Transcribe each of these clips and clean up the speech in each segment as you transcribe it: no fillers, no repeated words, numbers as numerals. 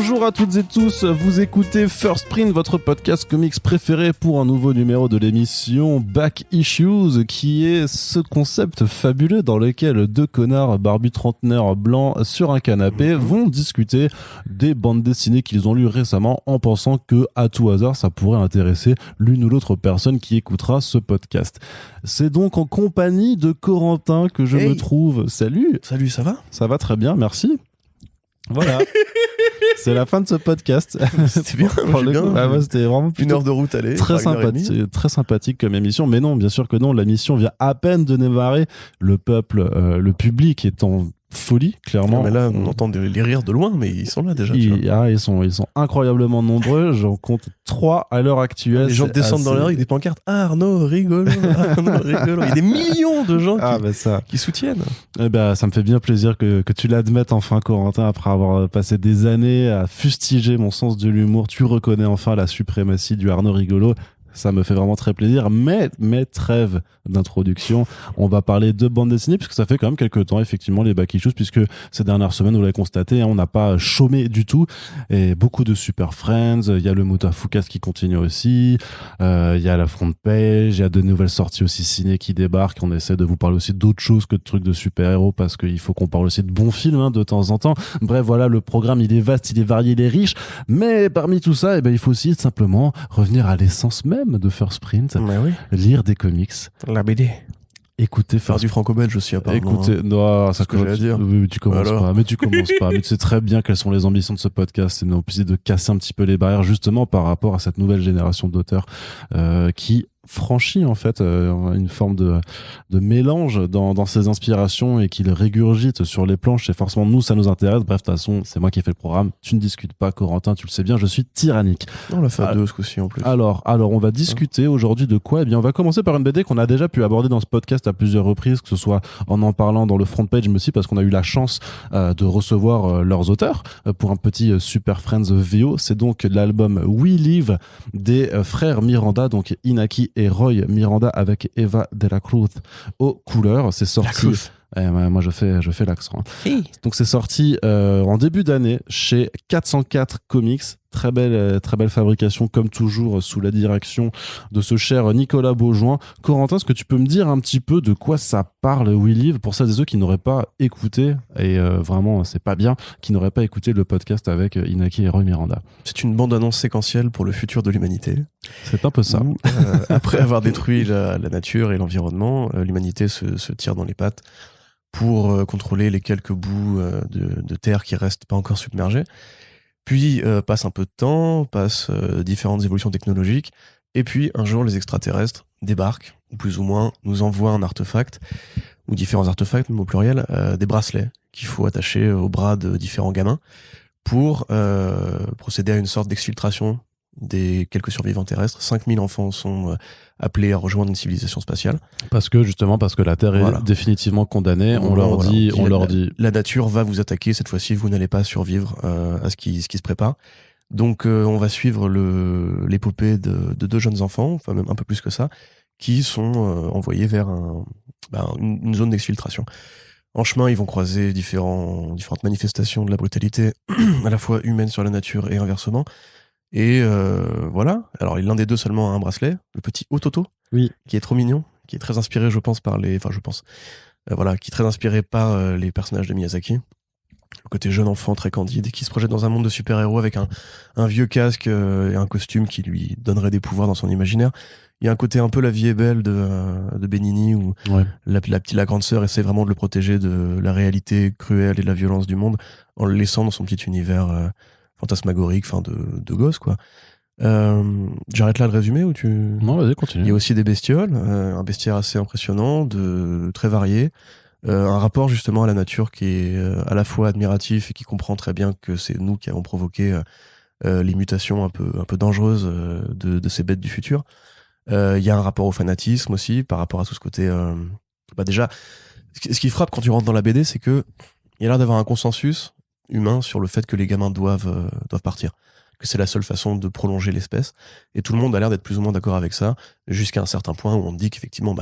Bonjour à toutes et tous, vous écoutez First Print, votre podcast comics préféré pour un nouveau numéro de l'émission Back Issues, qui est ce concept fabuleux dans lequel deux connards barbus trentenaires blancs sur un canapé vont discuter des bandes dessinées qu'ils ont lues récemment en pensant que, à tout hasard, ça pourrait intéresser l'une ou l'autre personne qui écoutera ce podcast. C'est donc en compagnie de Corentin que je me trouve. Salut. Salut, ça va ? Ça va très bien, merci. Voilà. C'est la fin de ce podcast. C'était bien, c'était vraiment une heure de route aller. Très sympathique comme émission. Mais non, bien sûr que non, la mission vient à peine de démarrer. Le peuple, le public est en folie, clairement. Mais là, on entend les rires de loin, mais ils sont là déjà. Ils sont incroyablement nombreux. J'en compte 3 à l'heure actuelle. Les gens descendent dans la rue avec des pancartes. Arnaud, rigolo, Arnaud, rigolo. Il y a des millions de gens qui soutiennent. Eh ben, ça me fait bien plaisir que tu l'admettes enfin, Corentin, après avoir passé des années à fustiger mon sens de l'humour. Tu reconnais enfin la suprématie du Arnaud rigolo. Ça me fait vraiment très plaisir, mais trêve d'introduction. On va parler de bande dessinée, puisque ça fait quand même quelques temps, effectivement, les Back Issues, puisque ces dernières semaines, vous l'avez constaté, on n'a pas chômé du tout. Et beaucoup de Super Friends, il y a le Moutafoukast qui continue aussi, il y a la front page, il y a de nouvelles sorties aussi ciné qui débarquent. On essaie de vous parler aussi d'autres choses que de trucs de super-héros, parce qu'il faut qu'on parle aussi de bons films, de temps en temps. Bref, voilà, le programme, il est vaste, il est varié, il est riche. Mais parmi tout ça, il faut aussi simplement revenir à l'essence même de First Print, lire des comics, la BD, écouter faire du franco-belge aussi apparemment. Écoutez, non, ça que j'allais dire. Tu commences pas, mais tu commences pas. Mais tu sais très bien quelles sont les ambitions de ce podcast, c'est de casser un petit peu les barrières justement par rapport à cette nouvelle génération d'auteurs qui franchit en fait une forme de mélange dans ses inspirations et qu'il régurgite sur les planches. Et forcément nous ça nous intéresse. Bref, de toute façon c'est moi qui ai fait le programme, tu ne discutes pas, Corentin, tu le sais bien, je suis tyrannique. On l'a fait à deux ce coup-ci en plus. Alors on va discuter aujourd'hui de quoi? Eh bien on va commencer par une BD qu'on a déjà pu aborder dans ce podcast à plusieurs reprises, que ce soit en parlant dans le front page, mais aussi parce qu'on a eu la chance de recevoir leurs auteurs pour un petit Super Friends VO. C'est donc l'album We Live des frères Miranda, donc Inaki et Roy Miranda, avec Eva de la Cruz aux couleurs. C'est sorti. Moi je fais l'accent. Donc c'est sorti en début d'année chez 404 Comics. Très belle fabrication comme toujours sous la direction de ce cher Nicolas Beaujoin. Corentin, est-ce que tu peux me dire un petit peu de quoi ça parle We Live pour celles et ceux qui n'auraient pas écouté, et vraiment c'est pas bien, qui n'auraient pas écouté le podcast avec Inaki et Roy Miranda? C'est une bande-annonce séquentielle pour le futur de l'humanité. C'est un peu ça. Où, après avoir détruit la nature et l'environnement, l'humanité se tire dans les pattes pour contrôler les quelques bouts de terre qui restent pas encore submergés. Puis passe un peu de temps, passe différentes évolutions technologiques, et puis un jour les extraterrestres débarquent, ou plus ou moins nous envoient un artefact, ou différents artefacts, même au pluriel, des bracelets qu'il faut attacher au bras de différents gamins pour procéder à une sorte d'exfiltration des quelques survivants terrestres. 5000 enfants sont appelés à rejoindre une civilisation spatiale. Parce que la Terre est définitivement condamnée. On leur dit. La nature va vous attaquer, cette fois-ci, vous n'allez pas survivre à ce qui se prépare. Donc on va suivre l'épopée de deux jeunes enfants, enfin même un peu plus que ça, qui sont envoyés vers une zone d'exfiltration. En chemin, ils vont croiser différentes manifestations de la brutalité, à la fois humaine sur la nature et inversement. Et voilà. Alors l'un des deux seulement a un bracelet, le petit Ototo, qui est trop mignon, qui est très inspiré, je pense, qui est très inspiré par les personnages de Miyazaki. Le côté jeune enfant très candide et qui se projette dans un monde de super-héros avec un vieux casque et un costume qui lui donnerait des pouvoirs dans son imaginaire. Il y a un côté un peu La vie est belle de Benigni où la grande sœur essaie vraiment de le protéger de la réalité cruelle et de la violence du monde en le laissant dans son petit univers fantasmagorique, de gosse, quoi. J'arrête là le résumé ou tu... Non, vas-y, continue. Il y a aussi des bestioles, un bestiaire assez impressionnant, très varié, un rapport justement à la nature qui est à la fois admiratif et qui comprend très bien que c'est nous qui avons provoqué les mutations un peu dangereuses de ces bêtes du futur. Il y a un rapport au fanatisme aussi par rapport à tout ce côté... déjà, ce qui frappe quand tu rentres dans la BD, c'est que il y a l'air d'avoir un consensus humain sur le fait que les gamins doivent partir, que c'est la seule façon de prolonger l'espèce, et tout le monde a l'air d'être plus ou moins d'accord avec ça, jusqu'à un certain point où on dit qu'effectivement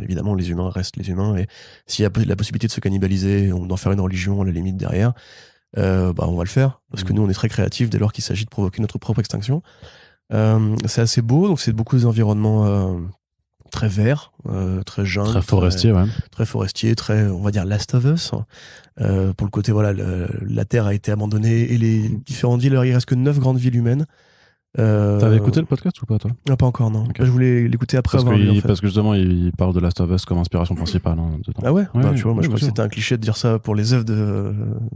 évidemment les humains restent les humains, et s'il y a la possibilité de se cannibaliser ou d'en faire une religion à la limite derrière, on va le faire parce que nous on est très créatifs dès lors qu'il s'agit de provoquer notre propre extinction. C'est assez beau, donc c'est beaucoup des environnements très verts, très jeunes, Très forestier, ouais. très forestier, très, on va dire, Last of Us. Pour le côté, voilà, la Terre a été abandonnée et les différentes villes, alors il reste que 9 grandes villes humaines. T'avais écouté le podcast ou pas, toi? Non, pas encore, non. Okay. Je voulais l'écouter après avoir lu, en fait. Parce que justement, il parle de Last of Us comme inspiration principale. Hein, Ah ouais, tu vois, moi je crois que c'était un cliché de dire ça pour les œuvres de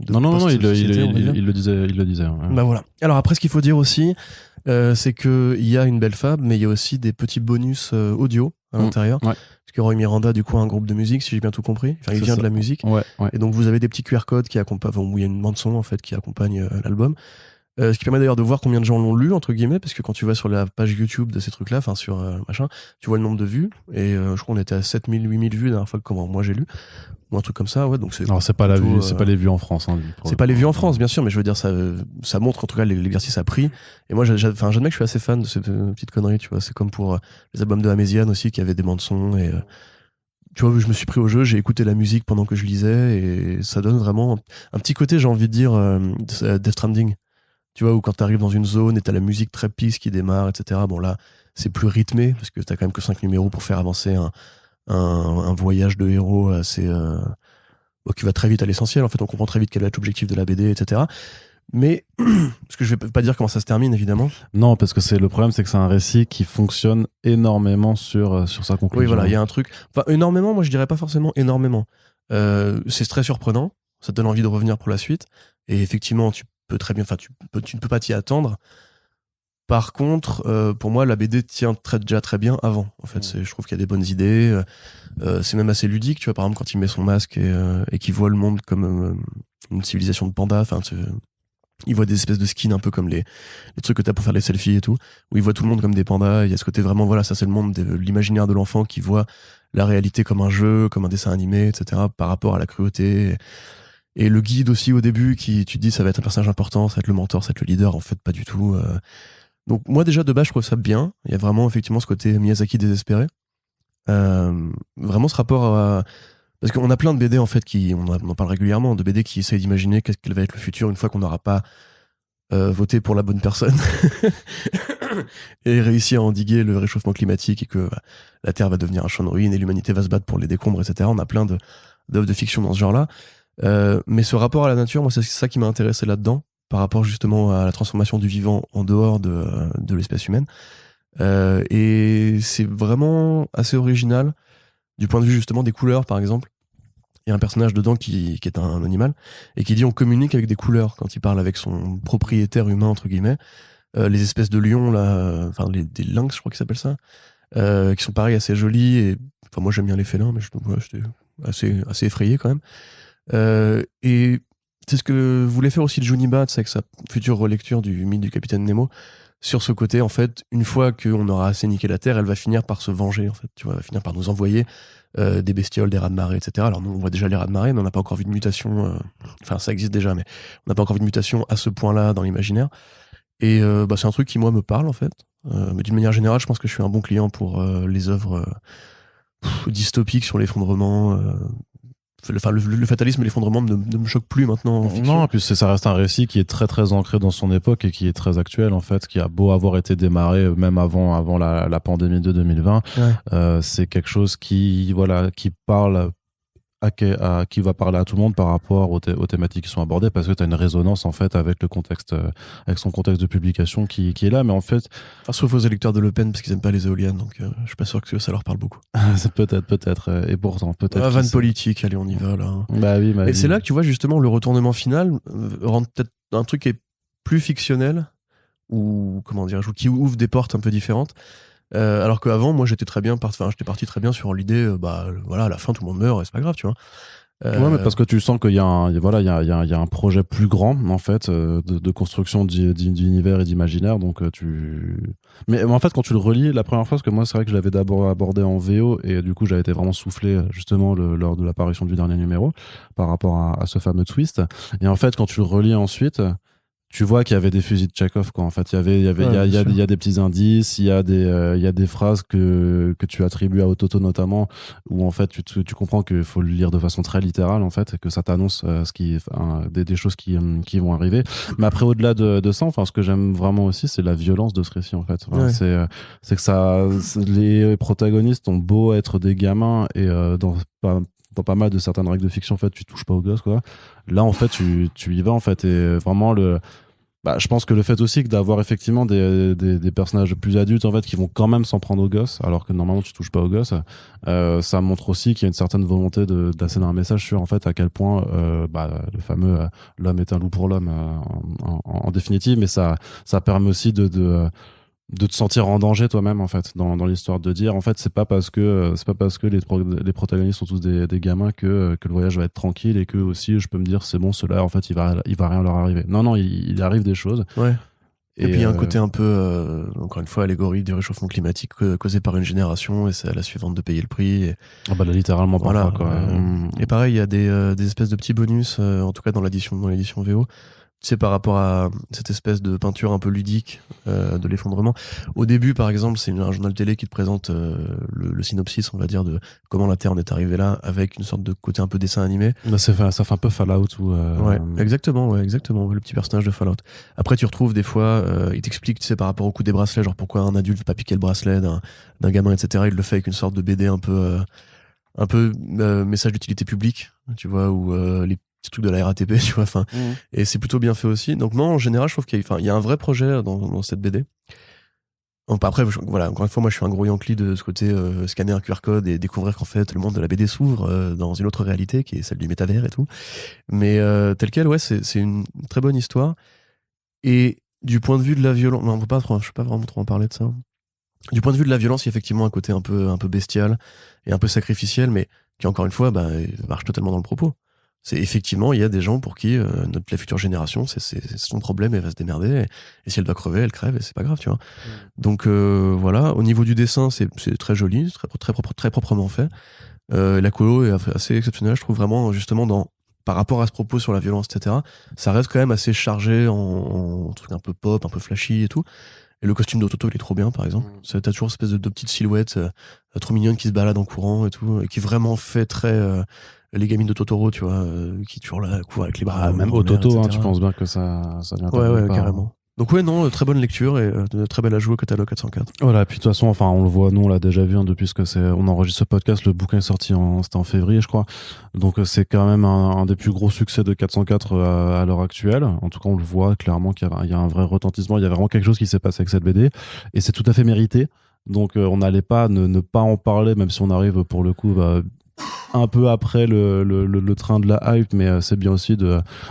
non, il le disait. Ouais. Bah voilà. Alors après, ce qu'il faut dire aussi, c'est qu'il y a une belle fab, mais il y a aussi des petits bonus audio à l'intérieur. Ouais. Parce que Roy Miranda, du coup, a un groupe de musique, si j'ai bien tout compris. Enfin, il vient de la musique. Ouais. Et donc, vous avez des petits QR codes qui accompagnent, où il y a une bande-son, en fait, qui accompagne l'album. Ce qui permet d'ailleurs de voir combien de gens l'ont lu, entre guillemets, parce que quand tu vas sur la page YouTube de ces trucs-là, enfin, sur machin, tu vois le nombre de vues. Et je crois qu'on était à 7000, 8000 vues la dernière fois que moi j'ai lu. Ou un truc comme ça, ouais. Donc alors, c'est pas la vue, c'est pas les vues en France. Hein, c'est pas les vues en France, bien sûr, mais je veux dire, ça montre en tout cas l'exercice a pris. Et moi, j'admets que je suis assez fan de ces petites conneries, tu vois. C'est comme pour les albums de Améziane aussi, qui avaient des bandes-sons. Et tu vois, je me suis pris au jeu, j'ai écouté la musique pendant que je lisais, et ça donne vraiment un petit côté, j'ai envie de dire, Death Stranding. Tu vois, où quand t'arrives dans une zone et t'as la musique très peace qui démarre, etc. Bon, là, c'est plus rythmé, parce que t'as quand même que 5 numéros pour faire avancer un voyage de héros assez. Qui va très vite à l'essentiel. En fait, on comprend très vite quel est l'objectif de la BD, etc. Mais, parce que je vais pas dire comment ça se termine, évidemment. Non, parce que le problème, c'est que c'est un récit qui fonctionne énormément sur sa conclusion. Oui, voilà, il y a un truc. Enfin, énormément, moi je dirais pas forcément énormément. C'est très surprenant, ça te donne envie de revenir pour la suite. Et effectivement, tu peux très bien, tu ne peux pas t'y attendre. Par contre, pour moi, la BD tient déjà très bien avant. En fait, je trouve qu'il y a des bonnes idées. C'est même assez ludique, tu vois. Par exemple, quand il met son masque et qu'il voit le monde comme une civilisation de pandas. Enfin, il voit des espèces de skins un peu comme les trucs que t'as pour faire les selfies et tout. Où il voit tout le monde comme des pandas. Il y a ce côté vraiment, voilà, ça c'est le monde de l'imaginaire de l'enfant qui voit la réalité comme un jeu, comme un dessin animé, etc. Par rapport à la cruauté. Et le guide aussi au début, tu te dis ça va être un personnage important, ça va être le mentor, ça va être le leader. En fait, pas du tout. Donc moi déjà de base je trouve ça bien. Il y a vraiment effectivement ce côté Miyazaki désespéré. Vraiment ce rapport à... Parce qu'on a plein de BD en fait on en parle régulièrement, de BD qui essayent d'imaginer quel va être le futur une fois qu'on n'aura pas voté pour la bonne personne et réussi à endiguer le réchauffement climatique et que la Terre va devenir un champ de ruines et l'humanité va se battre pour les décombres, etc. On a plein d'œuvres de fiction dans ce genre-là. Mais ce rapport à la nature, moi c'est ça qui m'a intéressé là-dedans, par rapport justement à la transformation du vivant en dehors de l'espèce humaine. Et c'est vraiment assez original du point de vue justement des couleurs, par exemple. Il y a un personnage dedans qui est un animal et qui dit on communique avec des couleurs quand il parle avec son propriétaire humain, entre guillemets. Les espèces de lions, là, enfin des lynx, je crois qu'ils s'appellent ça, qui sont pareil assez jolis. Et enfin, moi j'aime bien les félins, mais j'étais assez effrayé quand même. Et c'est ce que voulait faire aussi Juniba avec sa future relecture du mythe du Capitaine Nemo. Sur ce côté, en fait, une fois qu'on aura assez niqué la Terre, elle va finir par se venger, en fait. Tu vois, elle va finir par nous envoyer des bestioles, des rats de marée, etc. Alors nous, on voit déjà les rats de marée, mais on n'a pas encore vu de mutation. Enfin, ça existe déjà, mais on n'a pas encore vu de mutation à ce point-là dans l'imaginaire. Et c'est un truc qui, moi, me parle, en fait. Mais d'une manière générale, je pense que je suis un bon client pour les œuvres dystopiques sur l'effondrement. Le fatalisme et l'effondrement ne me choquent plus maintenant en fiction. Non, et puis ça reste un récit qui est très très ancré dans son époque et qui est très actuel en fait, qui a beau avoir été démarré même avant la pandémie de 2020. Ouais. C'est quelque chose qui parle qui va parler à tout le monde par rapport aux thématiques qui sont abordées, parce que tu as une résonance en fait avec le contexte, avec son contexte de publication qui est là, mais en fait, sauf aux électeurs de Le Pen parce qu'ils aiment pas les éoliennes, donc je suis pas sûr que ça leur parle beaucoup. C'est peut-être, et pourtant peut-être. Vanne politique, allez on y va là. Bah oui. Et c'est là que tu vois justement le retournement final rend peut-être un truc qui est plus fictionnel ou comment dire, qui ouvre des portes un peu différentes. Alors qu'avant, moi, j'étais parti très bien sur l'idée, voilà, à la fin, tout le monde meurt et c'est pas grave, tu vois. Ouais, mais parce que tu sens qu'il y a un projet plus grand, en fait, de construction d'univers et d'imaginaire, donc mais en fait, quand tu le relis, la première fois, parce que moi, c'est vrai que je l'avais d'abord abordé en VO, et du coup, j'avais été vraiment soufflé, justement, lors de l'apparition du dernier numéro, par rapport à ce fameux twist. Et en fait, quand tu le relis ensuite, tu vois qu'il y avait des fusils de Tchekhov, quoi. En fait, il y a des petits indices, il y a des phrases que tu attribues à Ototo notamment, où en fait tu comprends qu'il faut le lire de façon très littérale, en fait, et que ça t'annonce des choses qui vont arriver. Mais après, au-delà de ça, enfin, ce que j'aime vraiment aussi, c'est la violence de ce récit, en fait. Enfin, c'est que les protagonistes ont beau être des gamins et dans pas mal de certaines règles de fiction, en fait, tu touches pas aux gosses, quoi. Là, en fait, tu y vas, en fait, et vraiment je pense que le fait aussi que d'avoir effectivement des personnages plus adultes en fait qui vont quand même s'en prendre aux gosses alors que normalement tu touches pas aux gosses, ça montre aussi qu'il y a une certaine volonté d'asséner un message sur en fait à quel point le fameux l'homme est un loup pour l'homme en définitive, mais ça permet aussi de te sentir en danger toi-même en fait dans l'histoire, de dire en fait c'est pas parce que les protagonistes sont tous des gamins que le voyage va être tranquille, et que aussi je peux me dire c'est bon, ceux-là en fait il va rien leur arriver. Non, il arrive des choses. Ouais. Et puis il y a un côté un peu encore une fois allégorie du réchauffement climatique causé par une génération, et c'est à la suivante de payer le prix, et là, littéralement voilà, parfois quoi. Et pareil, il y a des espèces de petits bonus en tout cas dans l'édition VO. Tu sais, par rapport à cette espèce de peinture un peu ludique de l'effondrement. Au début, par exemple, c'est un journal télé qui te présente le synopsis, on va dire, de comment la Terre en est arrivée là, avec une sorte de côté un peu dessin animé. Ça fait un peu Fallout. Ouais, exactement, le petit personnage de Fallout. Après, tu retrouves des fois, il t'explique, tu sais, par rapport au coup des bracelets, genre pourquoi un adulte ne veut pas piquer le bracelet d'un gamin, etc. Il le fait avec une sorte de BD un peu message d'utilité publique, tu vois, ou les petits trucs de la RATP, tu vois, enfin, et c'est plutôt bien fait aussi. Donc non, en général, je trouve qu'il y a un vrai projet dans cette BD. Après, voilà, encore une fois, moi, je suis un gros Yankee de ce côté scanner un QR code et découvrir qu'en fait, le monde de la BD s'ouvre dans une autre réalité, qui est celle du métavers et tout. Mais tel quel, ouais, c'est une très bonne histoire. Et du point de vue de la violence, non, je ne vais pas vraiment trop en parler de ça. Du point de vue de la violence, il y a effectivement un côté un peu bestial et un peu sacrificiel, mais qui, encore une fois, marche totalement dans le propos. C'est effectivement, il y a des gens pour qui la future génération, c'est son problème, elle va se démerder, et si elle doit crever, elle crève, et c'est pas grave, tu vois. Donc voilà, au niveau du dessin, c'est très joli, très proprement fait. La colo est assez exceptionnelle, je trouve, vraiment, justement, par rapport à ce propos sur la violence, etc. Ça reste quand même assez chargé en trucs un peu pop, un peu flashy et tout. Et le costume d'Ototo, il est trop bien, par exemple. T'as toujours une espèce de petites silhouettes trop mignonnes qui se baladent en courant et tout, et qui vraiment fait très les gamines de Totoro, tu vois, qui toujours là, courent avec les bras. Même Ototo, tu penses bien que ça vient pas ouais, carrément. Donc ouais, non, très bonne lecture et très bel ajout au catalogue 404. Voilà, puis de toute façon, enfin, on le voit, nous on l'a déjà vu depuis on enregistre ce podcast, le bouquin est sorti c'était en février, je crois. Donc c'est quand même un des plus gros succès de 404 à l'heure actuelle. En tout cas, on le voit clairement qu'il y a un vrai retentissement, il y a vraiment quelque chose qui s'est passé avec cette BD, et c'est tout à fait mérité. Donc on n'allait pas ne pas en parler, même si on arrive pour le coup un peu après le train de la hype, mais c'est bien aussi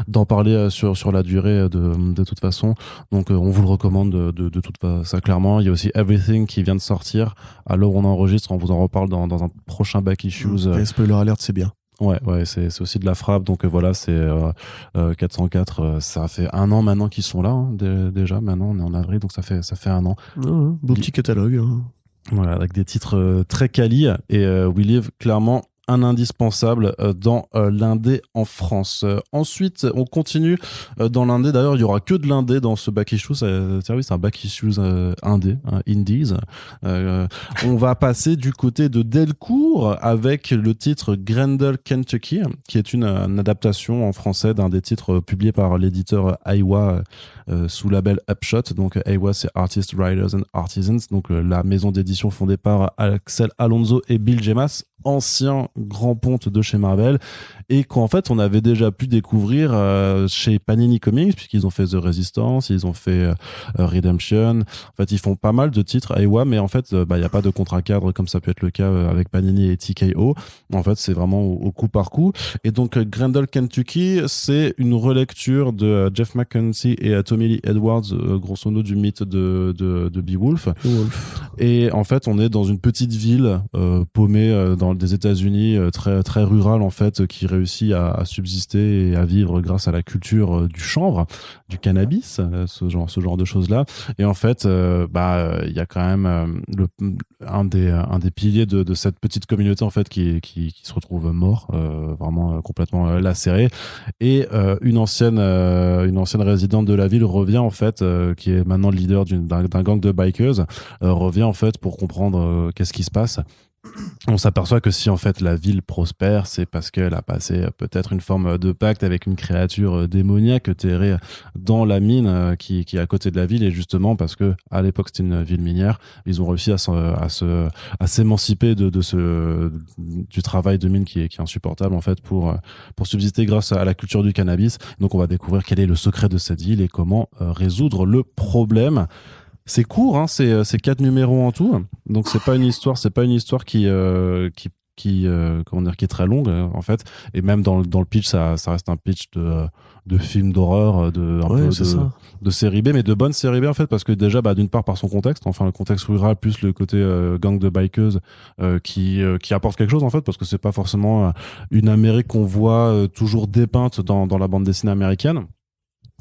d'en parler sur la durée de toute façon. Donc on vous le recommande de toute façon, ça clairement. Il y a aussi Everything qui vient de sortir à l'heure où on enregistre, on vous en reparle dans un prochain Back Issues. Spoiler alert, c'est bien. Ouais, c'est aussi de la frappe. Donc voilà, c'est 404. Ça fait 1 an maintenant qu'ils sont là, hein, déjà. Maintenant, on est en avril, donc ça fait 1 an. Beau petit catalogue. Voilà, avec des titres très quali, et We Live, clairement un indispensable dans l'indé en France. Ensuite, on continue dans l'indé. D'ailleurs, il y aura que de l'indé dans ce Back Issues. C'est un Back Issues indé, indies. On va passer du côté de Delcourt avec le titre Grendel Kentucky, qui est une adaptation en français d'un des titres publiés par l'éditeur Aiwa sous label Upshot. Donc Aiwa, c'est Artists, Writers and Artisans, donc la maison d'édition fondée par Axel Alonso et Bill Jemas, ancien grand ponte de chez Marvel, et qu'en fait on avait déjà pu découvrir chez Panini Comics, puisqu'ils ont fait The Resistance, ils ont fait Redemption. En fait, ils font pas mal de titres Aiwa, mais en fait il n'y a pas de contrat cadre comme ça peut être le cas avec Panini et TKO. En fait, c'est vraiment au coup par coup. Et donc Grendel Kentucky, c'est une relecture de Jeff McKenzie et Tommy Lee Edwards, grosso modo du mythe de Beowulf. Et en fait, on est dans une petite ville paumée dans des États-Unis très très rural en fait, qui réussit à subsister et à vivre grâce à la culture du chanvre, du cannabis, ce genre de choses là. Et en fait, il y a quand même un des piliers de cette petite communauté en fait qui se retrouve mort, vraiment complètement lacéré. Et une ancienne résidente de la ville revient en fait, qui est maintenant le leader d'un gang de bikers, revient en fait pour comprendre qu'est-ce qui se passe. On s'aperçoit que si en fait la ville prospère, c'est parce qu'elle a passé peut-être une forme de pacte avec une créature démoniaque terrée dans la mine qui est à côté de la ville, et justement parce que à l'époque c'était une ville minière, ils ont réussi à s'émanciper du travail de mine qui est insupportable en fait pour subsister grâce à la culture du cannabis. Donc on va découvrir quel est le secret de cette ville et comment résoudre le problème. C'est court, hein, c'est 4 numéros en tout. Donc c'est pas une histoire qui comment dire, qui est très longue en fait. Et même dans le pitch, ça reste un pitch de film d'horreur, de série B, mais de bonne série B en fait, parce que déjà d'une part par son contexte, enfin le contexte rural plus le côté gang de bikers qui apporte quelque chose en fait, parce que c'est pas forcément une Amérique qu'on voit toujours dépeinte dans la bande dessinée américaine.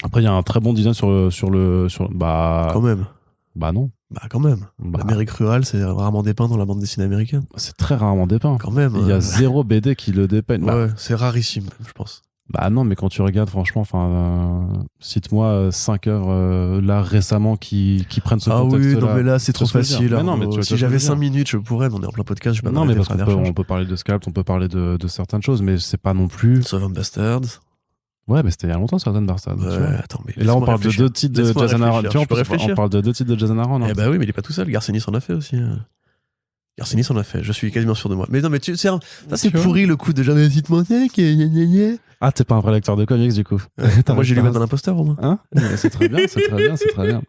Après il y a un très bon design Quand même. Bah non. Bah quand même. Bah, L'Amérique rurale, c'est rarement dépeint dans la bande dessinée américaine. c'est très rarement dépeint. Quand même. Il y a zéro BD qui le dépeigne. Ouais, c'est rarissime, je pense. Bah non, mais quand tu regardes, franchement, cite-moi 5 œuvres là récemment qui prennent ce contexte-là. Ah oui, non mais là c'est trop facile. Mais non, mais tu vois, si j'avais 5 minutes, je pourrais, mais on est en plein podcast, je vais pas Non, mais m'arrêter parce à faire qu'on des peut, recherches. on peut parler de Scalp, on peut parler de certaines choses, mais c'est pas non plus. Seven Bastards. Ouais, mais c'était il y a longtemps, certaines Bastards. Ouais, attends, mais et là, on parle de 2 titres de Jason Aaron. Tu vois, on parle de 2 titres de Jason Aaron. Eh bah oui, mais il est pas tout seul. Garcenis en a fait aussi. Garcenis en a fait. Je suis quasiment sûr de moi. Mais non, mais ça c'est pourri le coup de jamais cite mon tech. Ah, t'es pas un vrai lecteur de comics du coup. Moi j'ai lu Batman l'imposteur au moins. Hein? C'est très bien, c'est très bien.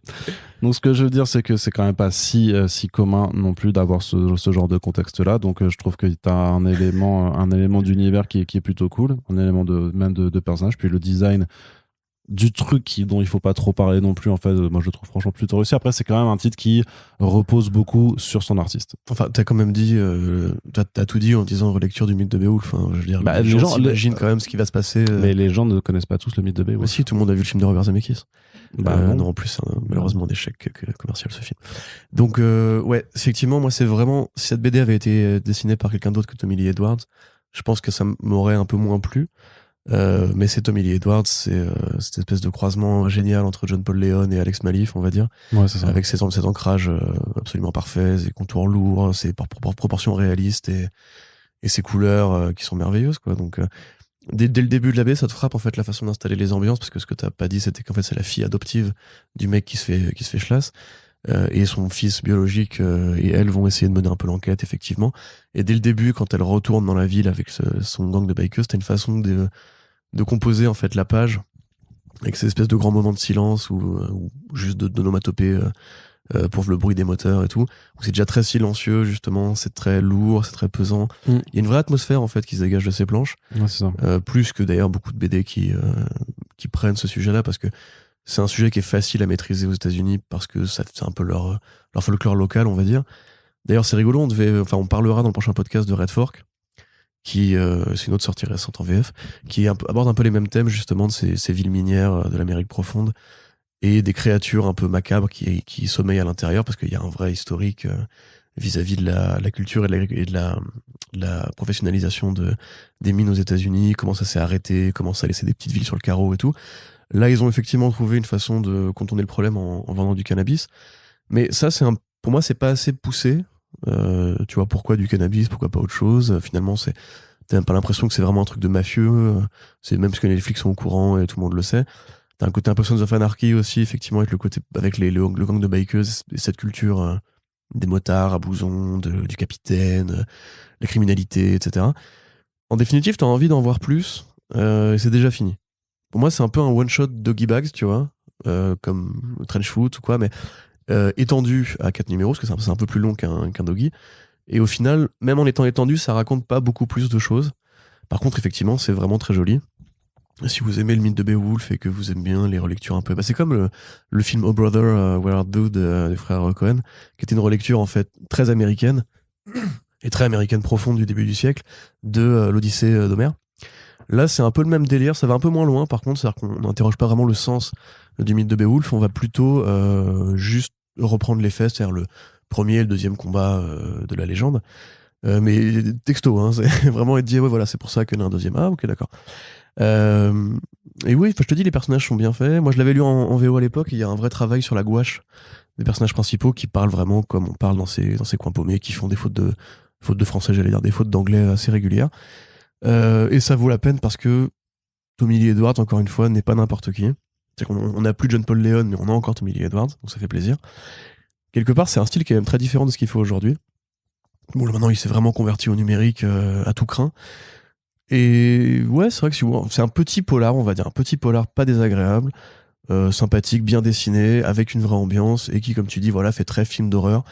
Donc ce que je veux dire, c'est que c'est quand même pas si commun non plus d'avoir ce genre de contexte-là. Donc je trouve que t'as un élément d'univers qui est plutôt cool, un élément de personnage, puis le design du truc dont il faut pas trop parler non plus, en fait, moi je le trouve franchement plutôt réussi. Après c'est quand même un titre qui repose beaucoup sur son artiste. Enfin t'as quand même dit t'as tout dit en disant relecture du mythe de Beowulf, hein, je veux dire, les gens s'imaginent quand même ce qui va se passer. Mais les gens ne connaissent pas tous le mythe de Beowulf. Si, tout le monde a vu le film de Robert Zemeckis. Non, en plus malheureusement d'échec commercial ce film. Donc ouais, effectivement moi c'est vraiment, si cette BD avait été dessinée par quelqu'un d'autre que Tommy Lee Edwards, je pense que ça m'aurait un peu moins plu. Mais c'est Tommy Lee Edwards, c'est cette espèce de croisement génial entre John Paul Leon et Alex Malif, on va dire. Ouais, c'est ça. Avec cet ancrage absolument parfait, ses contours lourds, ses proportions réalistes et ses couleurs qui sont merveilleuses, quoi. Donc dès le début de la BD, ça te frappe en fait la façon d'installer les ambiances, parce que ce que t'as pas dit, c'était qu'en fait c'est la fille adoptive du mec qui se fait chlasse. Et son fils biologique et elle vont essayer de mener un peu l'enquête, effectivement. Et dès le début, quand elle retourne dans la ville avec son gang de bikers, t'as une façon de composer en fait la page avec ces espèces de grands moments de silence ou juste d'onomatopée pour le bruit des moteurs et tout. C'est déjà très silencieux, justement, c'est très lourd, c'est très pesant. Il y a une vraie atmosphère en fait qui se dégage de ces planches. Ouais, c'est ça. Plus que d'ailleurs beaucoup de BD qui prennent ce sujet-là, parce que c'est un sujet qui est facile à maîtriser aux États-Unis parce que c'est un peu leur folklore local, on va dire. D'ailleurs, c'est rigolo, on parlera dans le prochain podcast de Red Fork, qui c'est une autre sortie récente en VF, qui aborde un peu les mêmes thèmes, justement, de ces villes minières de l'Amérique profonde et des créatures un peu macabres qui sommeillent à l'intérieur, parce qu'il y a un vrai historique vis-à-vis de la culture et de la professionnalisation des mines aux États-Unis, comment ça s'est arrêté, comment ça a laissé des petites villes sur le carreau et tout. Là, ils ont effectivement trouvé une façon de contourner le problème en vendant du cannabis. Mais ça, pour moi, c'est pas assez poussé. Tu vois, pourquoi du cannabis, pourquoi pas autre chose? Finalement, t'as même pas l'impression que c'est vraiment un truc de mafieux. C'est même ce que les flics sont au courant et tout le monde le sait. T'as un côté un peu Sons of Anarchy aussi, effectivement, avec le gang de bikers et cette culture des motards à bousons, du capitaine, la criminalité, etc. En définitive, t'as envie d'en voir plus, et c'est déjà fini. Pour moi, c'est un peu un one-shot Doggy Bags, tu vois, comme Trench Foot ou quoi, mais étendu à 4 numéros, parce que c'est un peu plus long qu'un Doggy. Et au final, même en étant étendu, ça raconte pas beaucoup plus de choses. Par contre, effectivement, c'est vraiment très joli. Si vous aimez le mythe de Beowulf et que vous aimez bien les relectures un peu... c'est comme le film Oh Brother, Where Art Thou des frères Cohen, qui était une relecture en fait très américaine, et très américaine profonde du début du siècle de l'Odyssée d'Homère. Là, c'est un peu le même délire, ça va un peu moins loin par contre, c'est-à-dire qu'on n'interroge pas vraiment le sens du mythe de Beowulf, on va plutôt juste reprendre les faits, c'est-à-dire le premier et le deuxième combat de la légende. Mais texto, hein, c'est vraiment être dit, ouais, voilà, c'est pour ça qu'il y en a un deuxième. Ah, ok, d'accord. Et oui, je te dis, les personnages sont bien faits. Moi, je l'avais lu en VO à l'époque, il y a un vrai travail sur la gouache des personnages principaux qui parlent vraiment comme on parle dans ces coins paumés, qui font des fautes de français, j'allais dire, des fautes d'anglais assez régulières. Et ça vaut la peine parce que Tommy Lee Edwards, encore une fois, n'est pas n'importe qui. C'est qu'on n'a plus John Paul Leon, mais on a encore Tommy Lee Edwards, donc ça fait plaisir. Quelque part, c'est un style qui est même très différent de ce qu'il faut aujourd'hui. Bon, là, maintenant, il s'est vraiment converti au numérique à tout crin. Et ouais, c'est vrai que c'est un petit polar, on va dire, un petit polar pas désagréable, sympathique, bien dessiné, avec une vraie ambiance, et qui, comme tu dis, voilà, fait très film d'horreur.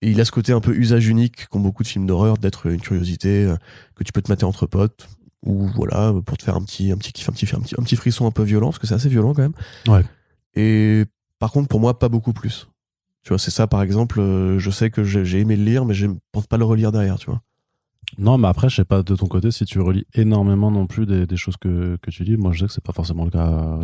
Et il a ce côté un peu usage unique qu'ont beaucoup de films d'horreur, d'être une curiosité que tu peux te mater entre potes, ou voilà, pour te faire un petit kiff, un petit frisson un peu violent, parce que c'est assez violent quand même. Ouais. Et par contre, pour moi, pas beaucoup plus. Tu vois, c'est ça, par exemple, je sais que j'ai aimé le lire, mais je ne pense pas le relire derrière, tu vois. Non, mais après, je sais pas de ton côté si tu relis énormément non plus des choses que tu lis. Moi, je sais que c'est pas forcément le cas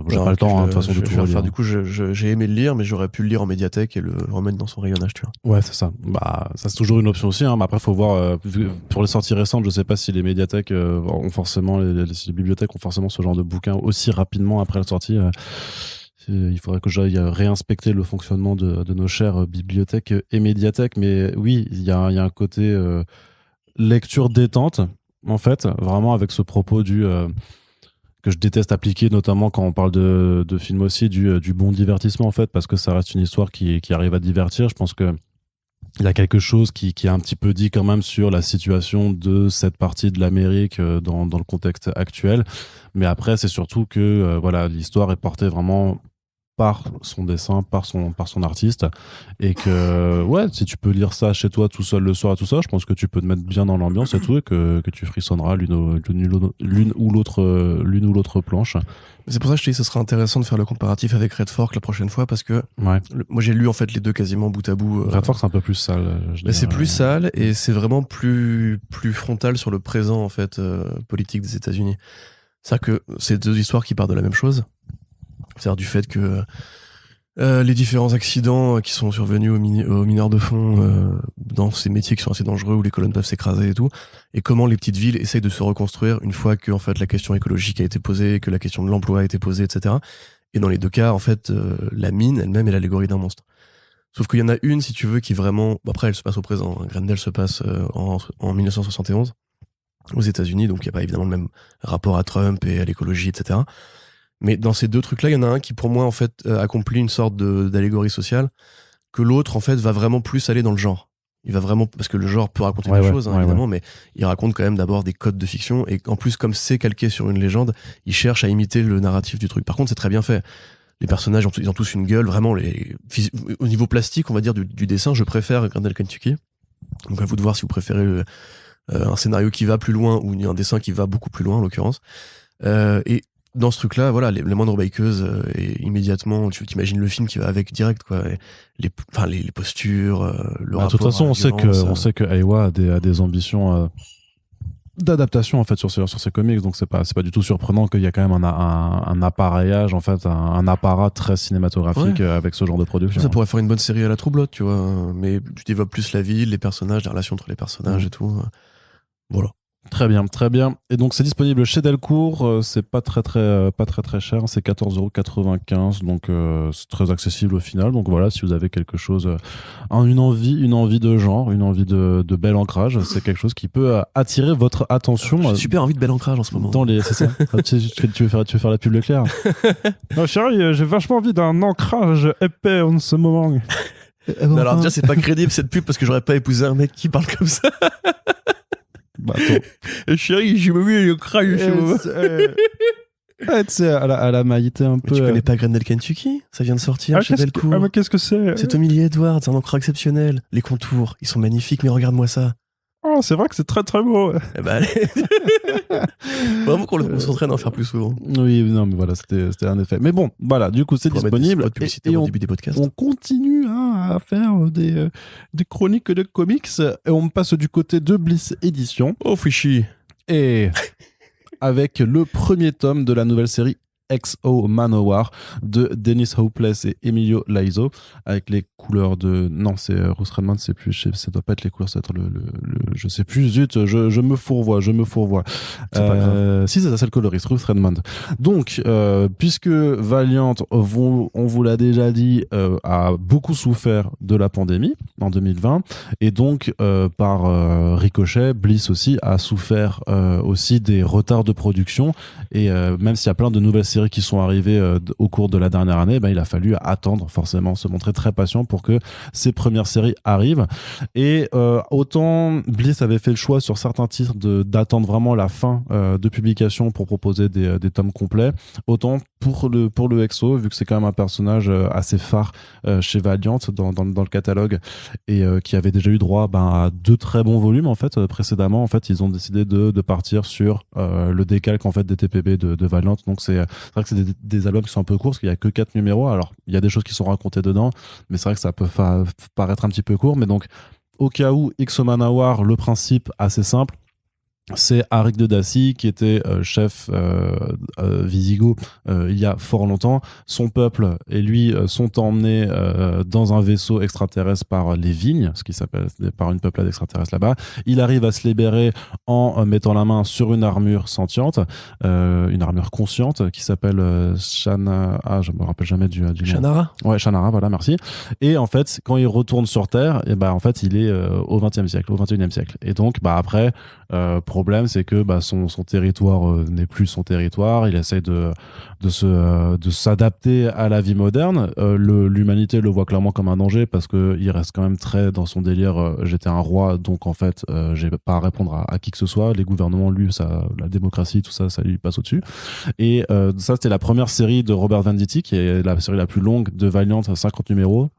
j'ai pas le temps, hein, de toute façon, de tout relire. Du coup, j'ai aimé le lire, mais j'aurais pu le lire en médiathèque et le remettre dans son rayonnage, tu vois. Ouais, c'est ça. Bah, ça, c'est toujours une option aussi, hein, mais après, faut voir, pour les sorties récentes, je sais pas si les médiathèques ont forcément, si les bibliothèques ont forcément ce genre de bouquin aussi rapidement après la sortie. Il faudrait que j'aille réinspecter le fonctionnement de nos chères bibliothèques et médiathèques, mais oui, il y a un côté lecture détente, en fait, vraiment avec ce propos que je déteste appliquer, notamment quand on parle de films aussi, du bon divertissement, en fait, parce que ça reste une histoire qui arrive à divertir. Je pense que il y a quelque chose qui est un petit peu dit quand même sur la situation de cette partie de l'Amérique dans le contexte actuel. Mais après, c'est surtout que voilà, l'histoire est portée vraiment par son dessin, par son artiste, et que ouais, si tu peux lire ça chez toi tout seul le soir et tout ça, je pense que tu peux te mettre bien dans l'ambiance et tout, et que tu frissonneras l'une ou l'autre planche. C'est pour ça que je te dis, ce sera intéressant de faire le comparatif avec Red Fork la prochaine fois, parce que ouais. Moi j'ai lu en fait les deux quasiment bout à bout. Red Fork c'est un peu plus sale. C'est plus sale et c'est vraiment plus frontal sur le présent en fait politique des États-Unis. C'est-à-dire que c'est deux histoires qui partent de la même chose. C'est-à-dire du fait que les différents accidents qui sont survenus aux mineurs de fond dans ces métiers qui sont assez dangereux où les colonnes peuvent s'écraser et tout, et comment les petites villes essayent de se reconstruire une fois que en fait la question écologique a été posée, que la question de l'emploi a été posée, etc. Et dans les deux cas, en fait, la mine elle-même est l'allégorie d'un monstre. Sauf qu'il y en a une, si tu veux, qui vraiment... Après, elle se passe au présent. Grendel se passe en 1971 aux États-Unis, donc il n'y a pas évidemment le même rapport à Trump et à l'écologie, etc. Mais dans ces deux trucs-là, il y en a un qui, pour moi, en fait, accomplit une sorte d'allégorie sociale, que l'autre, en fait, va vraiment plus aller dans le genre. Il va vraiment, parce que le genre peut raconter des choses, évidemment, mais il raconte quand même d'abord des codes de fiction, et en plus, comme c'est calqué sur une légende, il cherche à imiter le narratif du truc. Par contre, c'est très bien fait. Les personnages, ils ont tous une gueule, vraiment, au niveau plastique, on va dire, du dessin, je préfère Grendel Kentucky. Donc à vous de voir si vous préférez un scénario qui va plus loin, ou un dessin qui va beaucoup plus loin, en l'occurrence. Et dans ce truc-là, voilà, les moindres bakeuses, et immédiatement, tu t'imagines le film qui va avec direct, quoi. Les postures, le rapport. De toute façon, on sait que Aiwa a des ambitions d'adaptation en fait sur ces comics, donc c'est pas du tout surprenant qu'il y a quand même un appareillage, en fait, un apparat très cinématographique avec ce genre de production. Ça pourrait faire une bonne série à la Troublot, tu vois, mais tu développes plus la ville, les personnages, les relations entre les personnages et tout. Voilà. Très bien, très bien. Et donc c'est disponible chez Delcourt, c'est pas très cher, c'est 14,95 €, donc c'est très accessible au final. Donc voilà, si vous avez quelque chose, une envie de genre, une envie de bel ancrage, c'est quelque chose qui peut attirer votre attention. J'ai super envie de bel ancrage en ce moment. C'est ça. tu veux faire la pub Leclerc. Non, chérie, j'ai vachement envie d'un ancrage épais en ce moment. Non, alors déjà c'est pas crédible cette pub parce que j'aurais pas épousé un mec qui parle comme ça. Bah, chérie, j'ai mis le crâne chez moi. Tu sais, à la maïté un peu. Mais tu connais pas Grendel Kentucky? Ça vient de sortir chez Delcourt. Mais qu'est-ce que c'est? C'est Tommy Lee Edwards, un encre exceptionnel. Les contours, ils sont magnifiques, mais regarde-moi ça. Oh, c'est vrai que c'est très très beau. Eh ben, allez. Vraiment qu'on s'entraîne à en faire plus souvent. Oui, non, mais voilà, c'était un effet. Mais bon, voilà, du coup, c'est disponible. Pas de publicité au début des podcasts. On continue à faire des chroniques de comics. Et on passe du côté de Bliss Édition. Oh, Fishy. Et avec le premier tome de la nouvelle série XO Manowar de Dennis Hopeless et Emilio Laizo, avec les couleurs de... Non, c'est Bruce Redmond, c'est plus... Ça doit pas être les couleurs, ça doit être je sais plus, zut, je me fourvoie. C'est pas grave. Si, c'est ça, c'est le coloriste, Bruce Redmond. Donc, puisque Valiant, on vous l'a déjà dit, a beaucoup souffert de la pandémie en 2020, et donc, par ricochet, Bliss aussi a souffert aussi des retards de production, et même s'il y a plein de nouvelles séries qui sont arrivées au cours de la dernière année, il a fallu attendre, forcément, se montrer très patient pour que ces premières séries arrivent. Et autant Bliss avait fait le choix sur certains titres d'attendre vraiment la fin de publication pour proposer des tomes complets, autant pour le XO, vu que c'est quand même un personnage assez phare chez Valiant dans le catalogue, et qui avait déjà eu droit à 2 très bons volumes en fait précédemment. En fait, ils ont décidé de partir sur le décalque en fait des TPB de Valiant. Donc c'est vrai que c'est des albums qui sont un peu courts parce qu'il y a que 4 numéros. Alors il y a des choses qui sont racontées dedans, mais c'est vrai que ça peut paraître un petit peu court. Mais donc au cas où, XO Manowar, le principe assez simple, c'est Arik de Daci qui était chef Visigoth il y a fort longtemps. Son peuple et lui sont emmenés dans un vaisseau extraterrestre par les Vignes, ce qui s'appelle par une peuplade extraterrestre là-bas. Il arrive à se libérer en mettant la main sur une armure sentiente, une armure consciente qui s'appelle Shana. Ah, je me rappelle jamais du nom. Shannara. Ouais, Shannara, voilà, merci. Et en fait, quand il retourne sur Terre, et en fait, il est au XXe siècle, au XXIe siècle. Et donc, après. Problème, c'est que son territoire n'est plus son territoire. Il essaye de s'adapter à la vie moderne. L'humanité le voit clairement comme un danger parce que il reste quand même très dans son délire. J'étais un roi, donc en fait, j'ai pas à répondre à qui que ce soit. Les gouvernements, lui, la démocratie, tout ça, ça lui passe au-dessus. Et ça, c'était la première série de Robert Venditti, qui est la série la plus longue de Valiant, 50 numéros.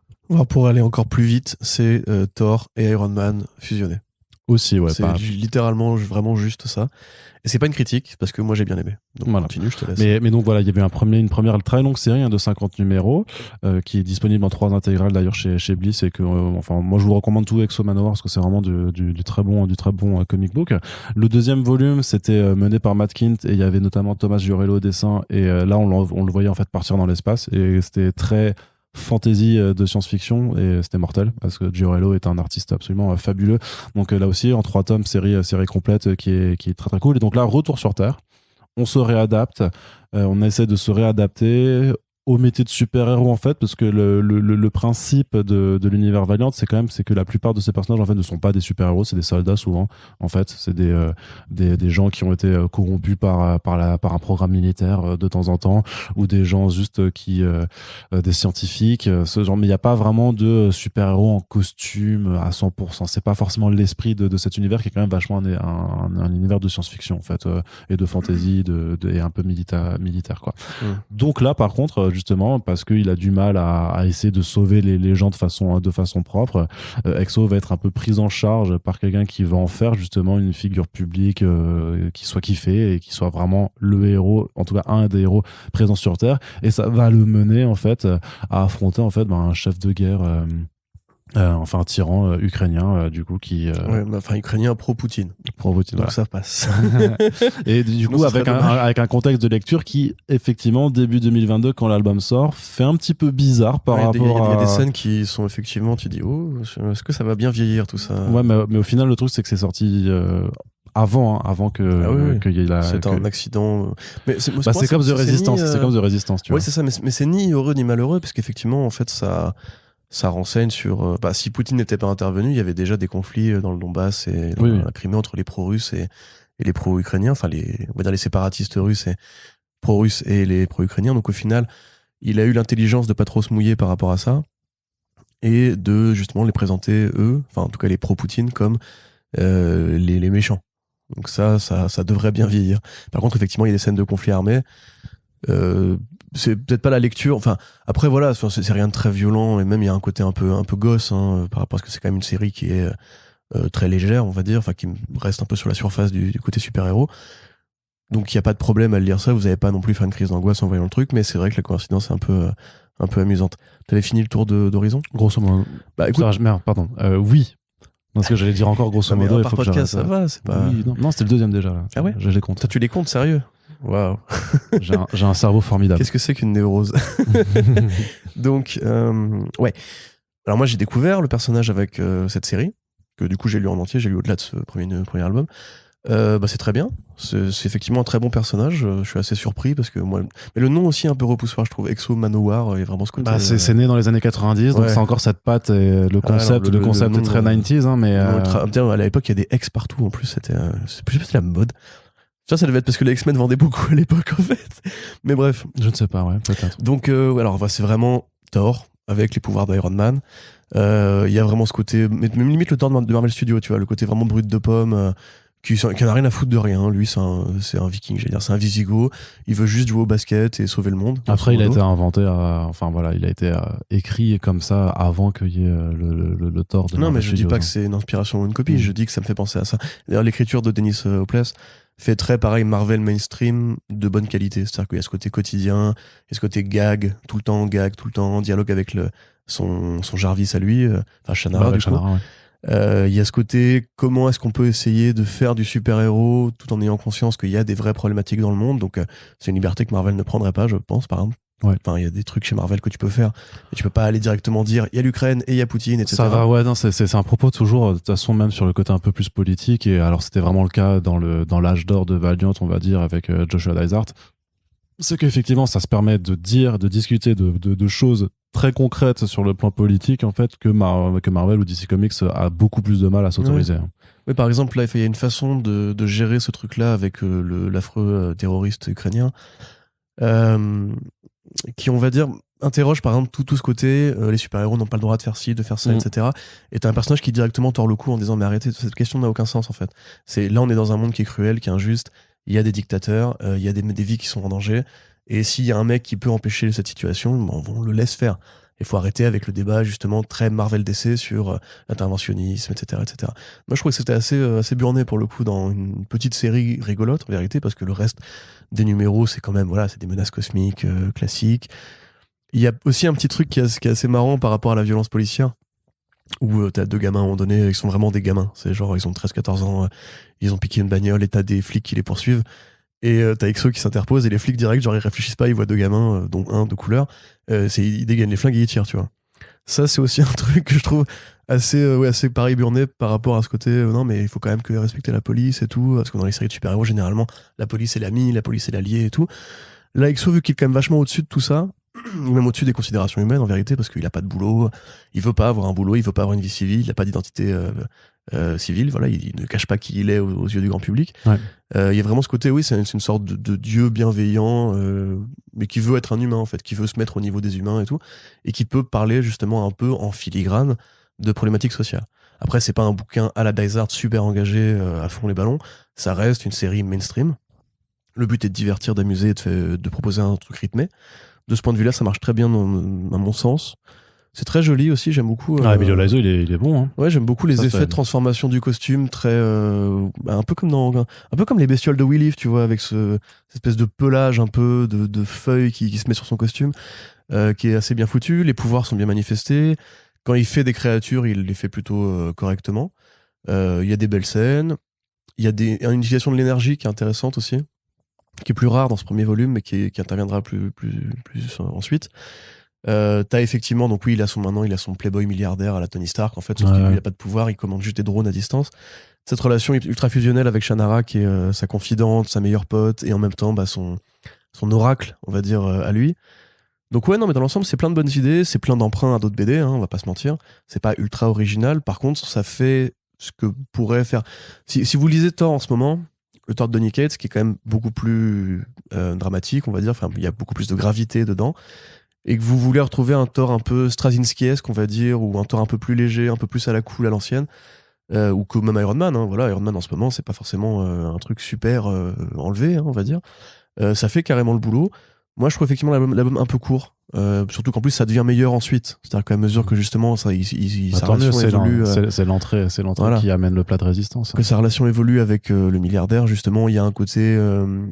Pour aller encore plus vite, c'est Thor et Iron Man fusionnés. Aussi, ouais. C'est littéralement vraiment juste ça. Et c'est pas une critique, parce que moi j'ai bien aimé. Donc voilà. Continue, je te laisse. Mais donc voilà, il y avait une première très longue série de 50 numéros qui est disponible en 3 intégrales d'ailleurs chez Bliss, et que moi je vous recommande tout XO Manowar parce que c'est vraiment du très bon comic book. Le deuxième volume, c'était mené par Matt Kindt et il y avait notamment Thomas Giorello au dessin, et là on le voyait en fait partir dans l'espace, et c'était très fantasy de science-fiction, et c'était mortel parce que Giorello est un artiste absolument fabuleux. Donc là aussi en 3 tomes, série complète qui est très très cool. Et donc là, retour sur Terre, on se réadapte, on essaie de se réadapter au métier de super-héros en fait, parce que le principe de l'univers Valiant, c'est que la plupart de ces personnages en fait ne sont pas des super-héros, c'est des soldats souvent en fait, c'est des gens qui ont été corrompus par un programme militaire de temps en temps, ou des gens juste des scientifiques, ce genre. Mais il n'y a pas vraiment de super-héros en costume à 100%. C'est pas forcément l'esprit de cet univers qui est quand même vachement un univers de science-fiction en fait, et de fantasy, et un peu militaire quoi. Donc là par contre, justement parce qu'il a du mal à essayer de sauver les gens de façon propre, XO va être un peu pris en charge par quelqu'un qui va en faire justement une figure publique qui soit kiffée et qui soit vraiment le héros, en tout cas un des héros présents sur Terre, et ça va le mener en fait à affronter en fait un chef de guerre, enfin un tyran ukrainien du coup qui ukrainien pro-Poutine. Donc voilà. Ça passe. Et du coup avec un contexte de lecture qui effectivement début 2022 quand l'album sort fait un petit peu bizarre par rapport à... Il y a des scènes qui sont effectivement, tu dis est-ce que ça va bien vieillir tout ça. Ouais, mais au final le truc c'est que c'est sorti avant que qu'il y ait la... C'est un accident. Mais c'est comme The Resistance, c'est comme The Resistance, tu vois. Oui, c'est ça, mais c'est ni heureux ni malheureux, parce qu'effectivement en fait ça renseigne sur... si Poutine n'était pas intervenu, il y avait déjà des conflits dans le Donbass et dans la Crimée entre les pro-russes et les pro-ukrainiens, enfin on va dire les séparatistes russes et pro-russes et les pro-ukrainiens. Donc au final, il a eu l'intelligence de pas trop se mouiller par rapport à ça, et de justement les présenter eux, enfin en tout cas les pro-Poutine, comme les méchants. Donc ça devrait bien vieillir. Par contre, effectivement, il y a des scènes de conflits armés. C'est peut-être pas la lecture, enfin après voilà, c'est rien de très violent, et même il y a un côté un peu gosse par rapport à ce que c'est quand même une série qui est très légère, on va dire, enfin qui reste un peu sur la surface du côté super-héros. Donc il n'y a pas de problème à lire ça, vous n'allez pas non plus faire une crise d'angoisse en voyant le truc, mais c'est vrai que la coïncidence est amusante. T'avais fini le tour d'Horizon? Grosso modo. Bah écoute, Merde, pardon. Oui. Non, ce que j'allais dire encore grosso non, mais modo, il par faut que podcast, j'arrête. ça va, c'est pas. Oui, non, c'était le deuxième déjà. Là. Ah ouais? Je les compte. Toi, tu les comptes, sérieux? Waouh. J'ai un cerveau formidable. Qu'est-ce que c'est qu'une névrose? Donc, ouais. Alors moi, j'ai découvert le personnage avec cette série, que du coup, j'ai lu en entier, j'ai lu au-delà de ce premier album. C'est très bien. C'est effectivement un très bon personnage. Je suis assez surpris parce que moi. Mais le nom aussi est un peu repoussoir, je trouve. Exo Manowar, il y a vraiment ce côté. C'est né dans les années 90, donc Ouais. c'est encore cette patte et le concept. alors, le concept le est très nom, 90s, hein, mais. À l'époque, il y a des X partout en plus. C'était la mode. Ça devait être parce que les X-Men vendaient beaucoup à l'époque en fait. Mais bref. Je ne sais pas, ouais, peut-être. Donc, alors, c'est vraiment Thor avec les pouvoirs d'Iron Man. Il y a vraiment ce côté, même limite le Thor de Marvel Studios, tu vois, le côté vraiment brut de pomme, qui n'a rien à foutre de rien. Lui, c'est un viking, j'allais dire, c'est un Visigoth. Il veut juste jouer au basket et sauver le monde. Après, il a été inventé, il a été écrit comme ça avant qu'il y ait le Thor de Non, Marvel mais je dis Studios, pas hein. que c'est une inspiration ou une copie, je dis que ça me fait penser à ça. D'ailleurs, l'écriture de Dennis Hopeless fait très pareil Marvel mainstream de bonne qualité. C'est-à-dire qu'il y a ce côté quotidien, il y a ce côté gag, tout le temps, dialogue avec son Jarvis à lui, enfin Shannara, Ouais, du coup. Shannara, ouais. Il y a ce côté, comment est-ce qu'on peut essayer de faire du super-héros tout en ayant conscience qu'il y a des vraies problématiques dans le monde. Donc, c'est une liberté que Marvel ne prendrait pas, je pense, par exemple. Ouais. Enfin, il y a des trucs chez Marvel que tu peux faire. Et tu peux pas aller directement dire, il y a l'Ukraine et il y a Poutine, etc. Ça va, ouais, non, c'est un propos toujours, de toute façon, même sur le côté un peu plus politique. Et alors, c'était vraiment le cas dans l'âge d'or de Valiant, on va dire, avec Joshua Dysart. C'est qu'effectivement, ça se permet de discuter de choses très concrètes sur le plan politique, en fait, que Marvel ou DC Comics a beaucoup plus de mal à s'autoriser. Ouais. Oui, par exemple, là, il y a une façon de gérer ce truc-là avec l'affreux terroriste ukrainien, qui, on va dire, interroge par exemple tout ce côté, les super-héros n'ont pas le droit de faire ci, de faire ça, etc. Et t'as un personnage qui directement tord le cou en disant mais arrêtez, cette question n'a aucun sens en fait. Là, on est dans un monde qui est cruel, qui est injuste, il y a des dictateurs, il y a des vies qui sont en danger, et s'il y a un mec qui peut empêcher cette situation, on le laisse faire. Il faut arrêter avec le débat justement très Marvel DC sur l'interventionnisme, etc., etc. Moi, je trouve que c'était assez burné pour le coup dans une petite série rigolote en vérité, parce que le reste des numéros, c'est quand même, voilà, c'est des menaces cosmiques classiques. Il y a aussi un petit truc qui est assez marrant par rapport à la violence policière, où t'as deux gamins à un moment donné, ils sont vraiment des gamins. C'est genre, ils ont 13-14 ans, ils ont piqué une bagnole et t'as des flics qui les poursuivent. Et t'as Exo qui s'interpose et les flics direct, genre ils réfléchissent pas, ils voient deux gamins, dont un de couleur, ils dégainent les flingues et ils tirent, tu vois. Ça, c'est aussi un truc que je trouve assez pareil burné par rapport à ce côté, non mais il faut quand même que respecter la police et tout, parce que dans les séries de super-héros, généralement, la police est l'ami, la police est l'allié et tout. Là, Exo, vu qu'il est quand même vachement au-dessus de tout ça, ou même au-dessus des considérations humaines en vérité, parce qu'il a pas de boulot, il veut pas avoir un boulot, il veut pas avoir une vie civile, il a pas d'identité civile, voilà, il ne cache pas qui il est aux yeux du grand public. Ouais. Il y a vraiment ce côté, oui, c'est une sorte de dieu bienveillant, mais qui veut être un humain en fait, qui veut se mettre au niveau des humains et tout, et qui peut parler justement un peu en filigrane de problématiques sociales. Après, c'est pas un bouquin à la Dysart super engagé à fond les ballons, ça reste une série mainstream. Le but est de divertir, d'amuser, de proposer un truc rythmé. De ce point de vue-là, ça marche très bien à mon sens. C'est très joli aussi, j'aime beaucoup. Emilio Laiso, il est bon. Hein. Ouais, j'aime beaucoup les effets de transformation du costume, très un peu comme les bestioles de Will If, tu vois, avec cette espèce de pelage un peu de feuilles qui se met sur son costume, qui est assez bien foutu. Les pouvoirs sont bien manifestés. Quand il fait des créatures, il les fait plutôt correctement. Il y a des belles scènes. Il y a une utilisation de l'énergie qui est intéressante aussi, qui est plus rare dans ce premier volume, mais qui interviendra plus ensuite. T'as effectivement, donc oui, il a son playboy milliardaire à la Tony Stark, en fait, sauf qu'il n'a pas de pouvoir, il commande juste des drones à distance. Cette relation ultra fusionnelle avec Shannara, qui est sa confidente, sa meilleure pote, et en même temps, son oracle, on va dire, à lui. Donc ouais, non, mais dans l'ensemble, c'est plein de bonnes idées, c'est plein d'emprunts à d'autres BD, hein, on va pas se mentir. C'est pas ultra original, par contre, ça fait ce que pourrait faire... Si vous lisez Thor en ce moment, le Thor de Donny Cates, qui est quand même beaucoup plus dramatique, on va dire, enfin, il y a beaucoup plus de gravité dedans, et que vous voulez retrouver un Thor un peu Straczynskiesque, on va dire, ou un Thor un peu plus léger, un peu plus à la cool, à l'ancienne, ou que même Iron Man, hein, voilà, Iron Man en ce moment, c'est pas forcément un truc super enlevé, hein, on va dire. Ça fait carrément le boulot. Moi, je trouve effectivement l'album un peu court. Surtout qu'en plus ça devient meilleur ensuite. C'est-à-dire qu'à mesure que justement sa Tant mieux, relation évolue, c'est l'entrée voilà. qui amène le plat de résistance. que sa relation évolue avec le milliardaire, justement, il y a un côté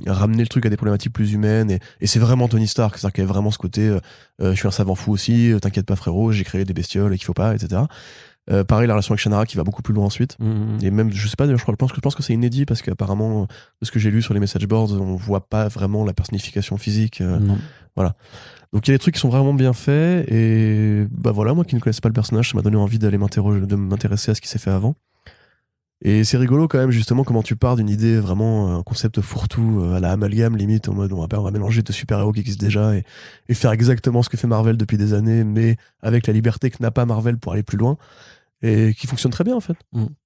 ramener le truc à des problématiques plus humaines, et c'est vraiment Tony Stark. C'est-à-dire qu'il y a vraiment ce côté je suis un savant fou aussi, t'inquiète pas frérot, j'ai créé des bestioles et qu'il faut pas, etc. Pareil, la relation avec Shannara qui va beaucoup plus loin ensuite. Et même, je sais pas, d'ailleurs, je pense que c'est inédit parce qu'apparemment, de ce que j'ai lu sur les message boards, on voit pas vraiment la personnification physique. Voilà. Donc il y a des trucs qui sont vraiment bien faits, et bah voilà, moi qui ne connaissais pas le personnage, ça m'a donné envie d'aller m'intéresser à ce qui s'est fait avant. Et c'est rigolo quand même, justement, comment tu pars d'une idée vraiment, un concept fourre-tout à la amalgame, limite, en mode on va mélanger deux super-héros qui existent déjà et faire exactement ce que fait Marvel depuis des années, mais avec la liberté que n'a pas Marvel pour aller plus loin, et qui fonctionne très bien en fait.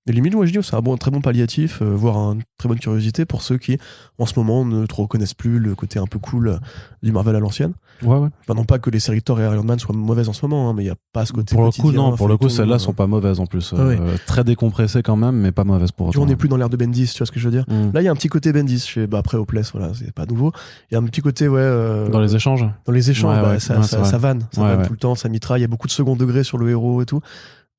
Et limite, moi je dis, c'est un très bon palliatif, voire une très bonne curiosité pour ceux qui, en ce moment, ne trop connaissent plus le côté un peu cool du Marvel à l'ancienne. Ouais. Enfin, non pas que les séries Thor et Iron Man soient mauvaises en ce moment, hein, mais il n'y a pas ce côté Pour le coup, quotidien, non. Pour le coup, feuilleton, celles-là sont pas mauvaises en plus. ouais. Très décompressées quand même, mais pas mauvaises pour Tu autant. vois, on n'est plus dans l'ère de Bendis, tu vois ce que je veux dire. Là, il y a un petit côté Bendis. Après, Hopeless, voilà, c'est pas nouveau. Il y a un petit côté, dans les échanges. Dans les échanges, Ouais, ça vanne. Ça vanne Ouais. tout le temps, ça mitraille. Il y a beaucoup de second degré sur le héros et tout.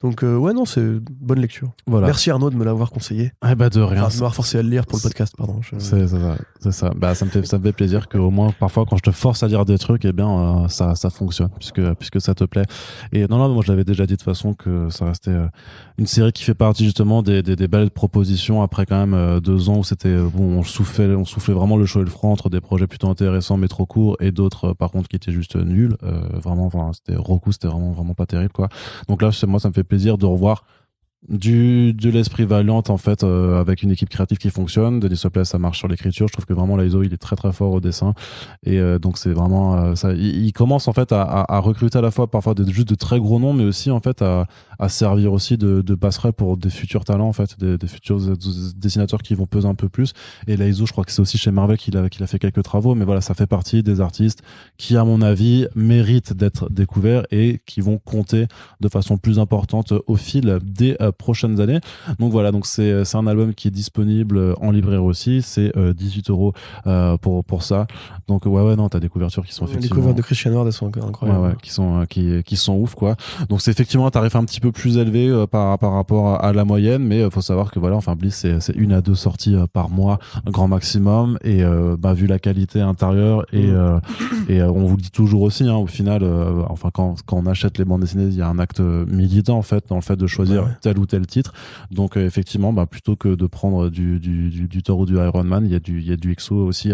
Donc, non, c'est une bonne lecture. Voilà. Merci Arnaud de me l'avoir conseillé. Eh bah de rien. Enfin, de m'avoir forcé à le lire pour le podcast, pardon. C'est ça. Bah, ça me fait plaisir qu'au moins, parfois, quand je te force à lire des trucs, eh bien, ça fonctionne, puisque ça te plaît. Et non, moi, je l'avais déjà dit de toute façon que ça restait une série qui fait partie justement des belles propositions après quand même 2 ans où c'était bon, on soufflait vraiment le chaud et le froid entre des projets plutôt intéressants mais trop courts et d'autres par contre qui étaient juste nuls. Vraiment, enfin, Roku, c'était vraiment pas terrible, quoi. Donc là, moi, ça me fait plaisir de revoir de l'esprit Valiant en fait, avec une équipe créative qui fonctionne. Denis Sopeless, ça marche sur l'écriture. Je trouve que vraiment Laizo, il est très très fort au dessin, et donc c'est vraiment ça. Il commence en fait à recruter à la fois parfois juste de très gros noms, mais aussi en fait à servir aussi de passerelle pour des futurs talents en fait, des futurs dessinateurs qui vont peser un peu plus. Et Laizo, je crois que c'est aussi chez Marvel qu'il a fait quelques travaux, mais voilà, ça fait partie des artistes qui, à mon avis, méritent d'être découverts et qui vont compter de façon plus importante au fil des prochaines années. Donc voilà, donc c'est un album qui est disponible en librairie aussi. C'est 18€ pour ça. Donc ouais, non, t'as des couvertures qui sont effectivement... Les covers de Christian Ward, elles sont incroyables. Ouais, qui sont ouf, quoi. Donc c'est effectivement un tarif un petit peu plus élevé par rapport à la moyenne, mais faut savoir que voilà, enfin Bliss, c'est 1 à 2 sorties par mois, grand maximum, et vu la qualité intérieure et on vous le dit toujours aussi, hein, au final, enfin quand on achète les bandes dessinées, il y a un acte militant en fait dans le fait de choisir tel ou tel titre. Donc effectivement, plutôt que de prendre du Thor ou du Iron Man, il y a du XO aussi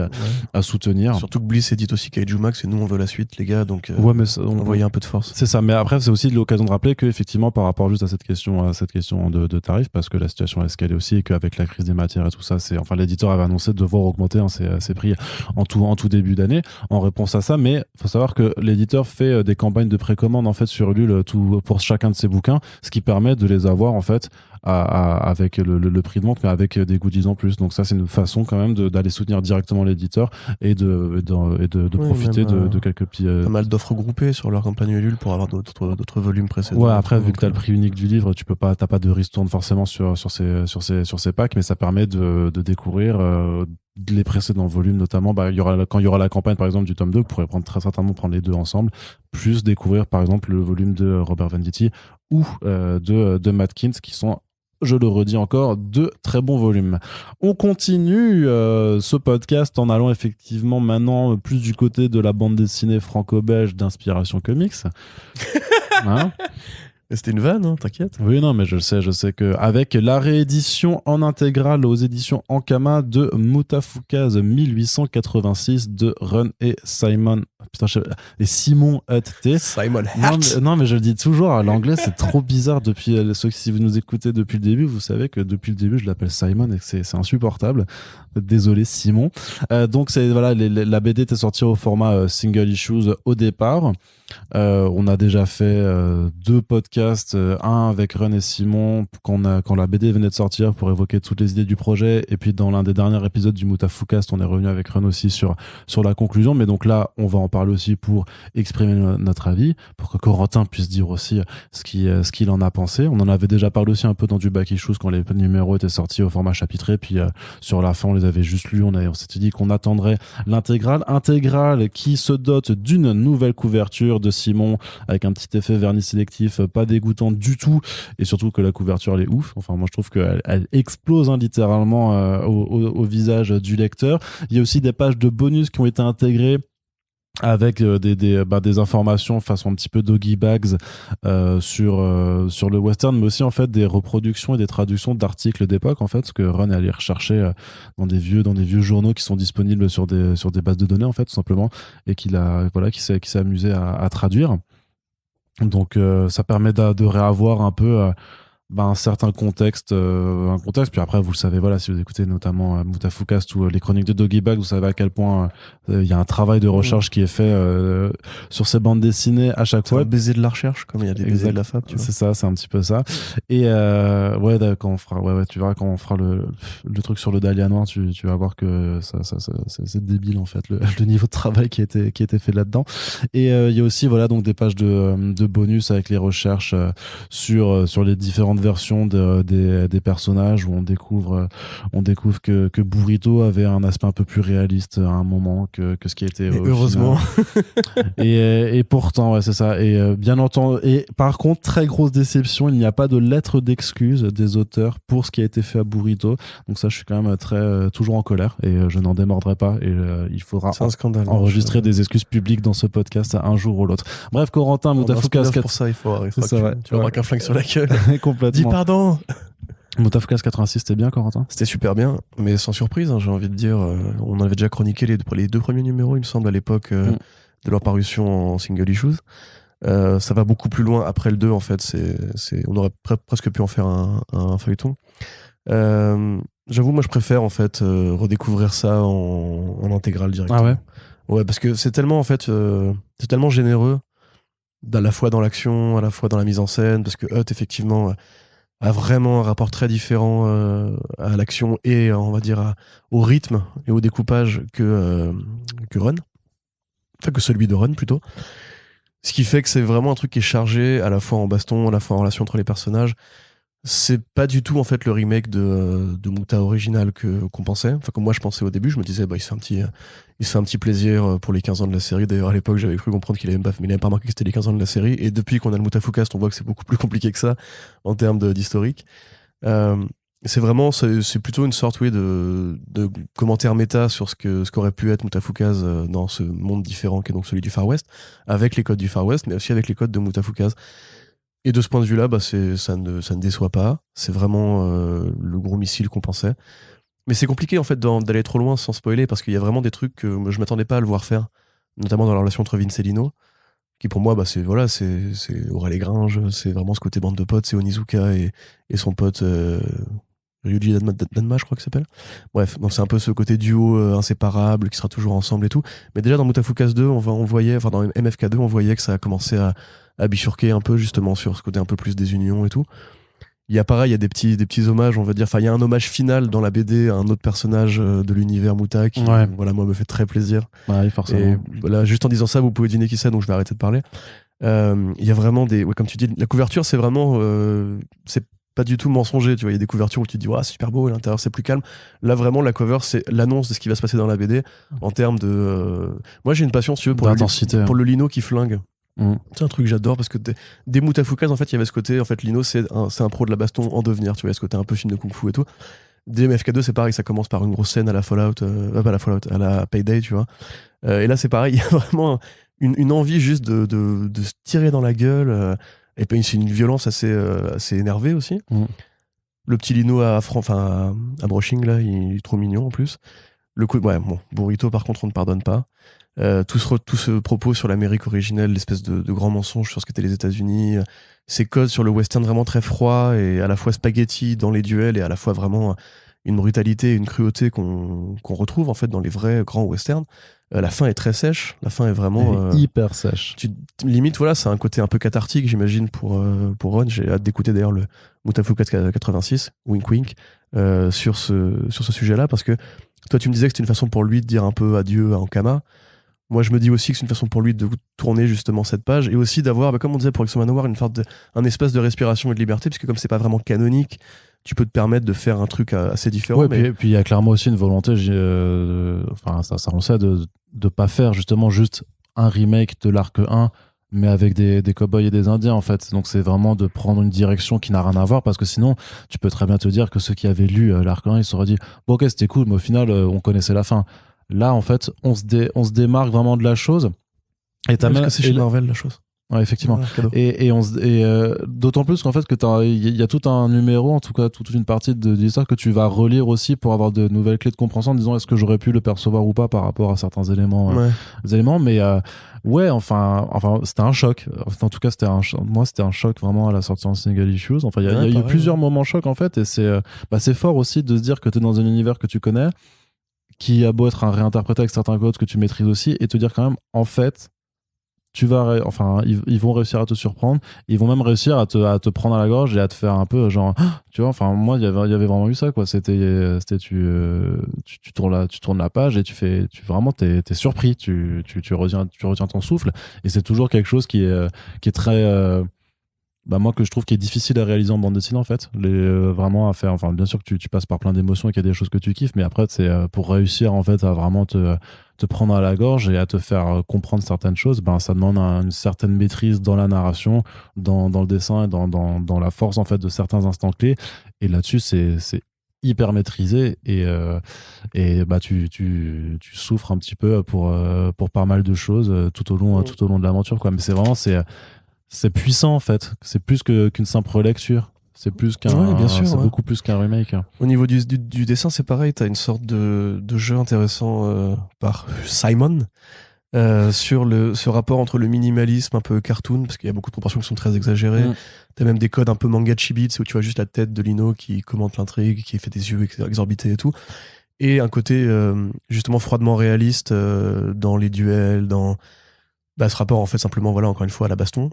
à soutenir. Surtout que Bliss édite aussi Kaiju Max et nous on veut la suite, les gars, donc mais on voyait un peu de force. C'est ça, mais après c'est aussi l'occasion de rappeler que effectivement par rapport juste à cette question de tarif, parce que la situation a escalé aussi et qu'avec la crise des matières et tout ça, l'éditeur avait annoncé devoir augmenter ses prix en tout début d'année en réponse à ça. Mais faut savoir que l'éditeur fait des campagnes de précommande en fait sur Ulule pour chacun de ses bouquins, ce qui permet de les avoir en fait avec le prix de vente, mais avec des goodies en plus. Donc ça, c'est une façon quand même d'aller soutenir directement l'éditeur et de profiter de quelques petits... Pas mal d'offres groupées sur leur campagne Ulule pour avoir d'autres volumes précédents. Ouais, après, vu que t'as le prix unique du livre, t'as pas de ristourne forcément sur ces packs, mais ça permet de découvrir les précédents volumes, notamment. Quand il y aura la campagne, par exemple, du tome 2, vous pourrez très certainement prendre les deux ensemble, plus découvrir, par exemple, le volume de Robert Venditti ou de Matt Kindt, qui sont, je le redis encore, 2 très bons volumes. On continue ce podcast en allant effectivement maintenant plus du côté de la bande dessinée franco-belge d'inspiration comics. Hein? C'était une vanne, hein, t'inquiète. Oui, non, mais je sais que avec la réédition en intégrale aux éditions Ankama de Mutafukaz 1886 de Run et Simon. Putain, et Simon Hutt. Simon Hutt. Non, mais je le dis toujours à l'anglais, c'est trop bizarre depuis. Si vous nous écoutez depuis le début, vous savez que depuis le début, je l'appelle Simon et que c'est insupportable. Désolé, Simon. Donc, la BD était sortie au format single issues au départ. On a déjà fait 2 podcasts, un avec Ren et Simon quand la BD venait de sortir pour évoquer toutes les idées du projet, et puis dans l'un des derniers épisodes du Mutafukast, on est revenu avec Ren aussi sur la conclusion. Mais donc là, on va en parler aussi pour exprimer notre avis, pour que Corentin puisse dire aussi ce qu'il en a pensé. On en avait déjà parlé aussi un peu dans du Back Issues quand les numéros étaient sortis au format chapitré, puis sur la fin les avait juste lus. On s'était dit qu'on attendrait intégrale qui se dote d'une nouvelle couverture de Simon avec un petit effet vernis sélectif, pas dégoûtant du tout, et surtout que la couverture elle est ouf. Enfin, moi je trouve qu'elle explose littéralement au visage du lecteur. Il y a aussi des pages de bonus qui ont été intégrées avec des informations façon un petit peu doggy bags sur le western, mais aussi en fait des reproductions et des traductions d'articles d'époque, en fait, ce que Ron est allé rechercher dans des vieux journaux qui sont disponibles sur des bases de données, en fait, tout simplement, et qui s'est amusé à traduire. Donc ça permet de réavoir un peu un certain contexte, puis après vous le savez, voilà, si vous écoutez notamment Moutafoukast ou les chroniques de Doggy Bag, vous savez à quel point il y a un travail de recherche qui est fait sur ces bandes dessinées à chaque fois. C'est un baiser de la recherche, comme il y a des baisers de la fab, tu vois. C'est ça, c'est un petit peu ça. Et quand on fera, tu verras quand on fera le truc sur le Dahlia noir, tu vas voir que ça c'est débile en fait, le niveau de travail qui a été fait là-dedans. Et il y a aussi donc des pages de bonus avec les recherches sur les différentes versions des personnages, où on découvre que Burrito avait un aspect un peu plus réaliste à un moment que ce qui était heureusement. et pourtant c'est ça, et bien entendu, et par contre très grosse déception, il n'y a pas de lettre d'excuse des auteurs pour ce qui a été fait à Burrito, donc ça je suis quand même toujours en colère, et je n'en démordrai pas, et il faudra enregistrer des excuses publiques dans ce podcast un jour ou l'autre. Bref, Corentin, Moutafoukast, pour ça il faut tu vas avoir qu'un flingue sur la gueule. Complètement. Dis pardon. Moutafoukast 86, c'était bien, Corentin? C'était super bien, mais sans surprise, j'ai envie de dire. On avait déjà chroniqué les deux premiers numéros, il me semble, à l'époque de leur parution en single issues. Ça va beaucoup plus loin après le 2, en fait. On aurait presque pu en faire un feuilleton. J'avoue, moi, je préfère, en fait, redécouvrir ça en intégrale directement. Ah ouais? Ouais, parce que c'est tellement, en fait, c'est tellement généreux, à la fois dans l'action, à la fois dans la mise en scène, parce que Hutt, effectivement, a vraiment un rapport très différent à l'action et, on va dire, au rythme et au découpage que Ron. Enfin, que celui de Ron, plutôt. Ce qui fait que c'est vraiment un truc qui est chargé, à la fois en baston, à la fois en relation entre les personnages. C'est pas du tout, en fait, le remake de Mouta original qu'on pensait. Enfin, comme moi, je pensais au début, je me disais, il se fait un petit plaisir pour les 15 ans de la série. D'ailleurs, à l'époque, j'avais cru comprendre qu'il avait pas remarqué que c'était les 15 ans de la série. Et depuis qu'on a le Moutafoukast, on voit que c'est beaucoup plus compliqué que ça, en termes d'historique. C'est plutôt une sorte, de commentaire méta sur ce qu'aurait pu être Moutafoukaz dans ce monde différent qu'est donc celui du Far West, avec les codes du Far West, mais aussi avec les codes de Moutafoukaz. Et de ce point de vue-là, ça ne déçoit pas. C'est vraiment le gros missile qu'on pensait. Mais c'est compliqué, en fait, d'aller trop loin sans spoiler, parce qu'il y a vraiment des trucs que je m'attendais pas à le voir faire, notamment dans la relation entre Vince et Lino, qui pour moi, c'est Aurel et Gringe, c'est vraiment ce côté bande de potes, c'est Onizuka et son pote Ryuji Danma, je crois qu'il s'appelle. Bref, donc c'est un peu ce côté duo inséparable qui sera toujours ensemble et tout. Mais déjà dans Moutafoukaz 2, dans MFK2, on voyait que ça a commencé à bifurquer un peu, justement, sur ce côté un peu plus des unions et tout. Il y a des petits hommages, on va dire. Enfin, il y a un hommage final dans la BD à un autre personnage de l'univers Mouta qui, moi, me fait très plaisir. Ouais, forcément. Et voilà, juste en disant ça, vous pouvez deviner qui c'est, donc je vais arrêter de parler. Il y a vraiment comme tu dis, la couverture, c'est vraiment, c'est pas du tout mensonger, tu vois. Il y a des couvertures où tu te dis, c'est super beau, et l'intérieur, c'est plus calme. Là, vraiment, la cover, c'est l'annonce de ce qui va se passer dans la BD en termes de. Moi, j'ai une passion, si tu veux, pour le Lino qui flingue. C'est un truc que j'adore, parce que des Moutafoukaz, en fait, il y avait ce côté, en fait, Lino, c'est un pro de la baston en devenir, tu vois, ce côté un peu film de kung-fu et tout. Des MFK2, c'est pareil, ça commence par une grosse scène à la Fallout, pas la Fallout, à la Payday, tu vois. Et là, c'est pareil, il y a vraiment une envie juste de se tirer dans la gueule, et puis c'est une violence assez énervée aussi. Le petit Lino à brushing, là, il est trop mignon en plus. Burrito, par contre, on ne pardonne pas. Tout ce propos sur l'Amérique originelle, l'espèce de grand mensonge sur ce qu'étaient les États-Unis, ces codes sur le western vraiment très froid et à la fois spaghetti dans les duels et à la fois vraiment une brutalité et une cruauté qu'on retrouve en fait dans les vrais grands westerns. La fin est très sèche, la fin est vraiment hyper sèche. Limite, voilà, c'est un côté un peu cathartique, j'imagine, pour Ron. J'ai hâte d'écouter d'ailleurs le Moutafoukaz 86, wink wink, sur ce sujet-là, parce que toi tu me disais que c'était une façon pour lui de dire un peu adieu à Ankama. Moi, je me dis aussi que c'est une façon pour lui de tourner justement cette page et aussi d'avoir, comme on disait pour Exo Manowar, un espace de respiration et de liberté, parce que comme c'est pas vraiment canonique, tu peux te permettre de faire un truc assez différent. Ouais, puis il y a clairement aussi une volonté, enfin ça on sait, de pas faire justement juste un remake de l'arc 1, mais avec des cow-boys et des indiens en fait. Donc c'est vraiment de prendre une direction qui n'a rien à voir, parce que sinon tu peux très bien te dire que ceux qui avaient lu l'arc 1, ils se seraient dit bon ok c'était cool, mais au final on connaissait la fin. Là en fait on se démarque vraiment de la chose. Et Parce que c'est chez Marvel la chose. Ouais, effectivement. Ouais, D'autant plus qu'en fait que il y a tout un numéro, en tout cas toute une partie de l'histoire que tu vas relire aussi pour avoir de nouvelles clés de compréhension en disant est-ce que j'aurais pu le percevoir ou pas par rapport à certains éléments. Mais ouais, enfin c'était un choc. En tout cas, moi c'était un choc vraiment à la sortie en single issues. Enfin, il y a eu plusieurs moments chocs en fait, et c'est fort aussi de se dire que tu es dans un univers que tu connais, qui a beau être réinterprété avec certains codes que tu maîtrises aussi, et te dire quand même en fait ils vont réussir à te surprendre, ils vont même réussir à te prendre à la gorge et à te faire un peu genre tu vois, enfin moi il y avait vraiment eu ça quoi, c'était tu tournes la page et t'es surpris, tu retiens ton souffle, et c'est toujours quelque chose qui est très moi que je trouve qui est difficile à réaliser en bande dessinée en fait, vraiment à faire, enfin bien sûr que tu passes par plein d'émotions et qu'il y a des choses que tu kiffes, mais après c'est pour réussir en fait à vraiment te prendre à la gorge et à te faire comprendre certaines choses, ça demande une certaine maîtrise dans la narration, dans le dessin et dans la force en fait de certains instants clés, et là-dessus c'est hyper maîtrisé, et tu souffres un petit peu pour pas mal de choses tout au long de l'aventure quoi, mais c'est puissant en fait, c'est plus qu'une simple relecture. C'est plus beaucoup plus qu'un remake. Au niveau du dessin, c'est pareil, t'as une sorte de jeu intéressant par Simon sur ce rapport entre le minimalisme un peu cartoon, parce qu'il y a beaucoup de proportions qui sont très exagérées. T'as même des codes un peu manga chibi, où tu vois juste la tête de Lino qui commente l'intrigue, qui fait des yeux exorbités et tout. Et un côté justement froidement réaliste dans les duels, dans ce rapport en fait simplement, voilà, encore une fois, à la baston.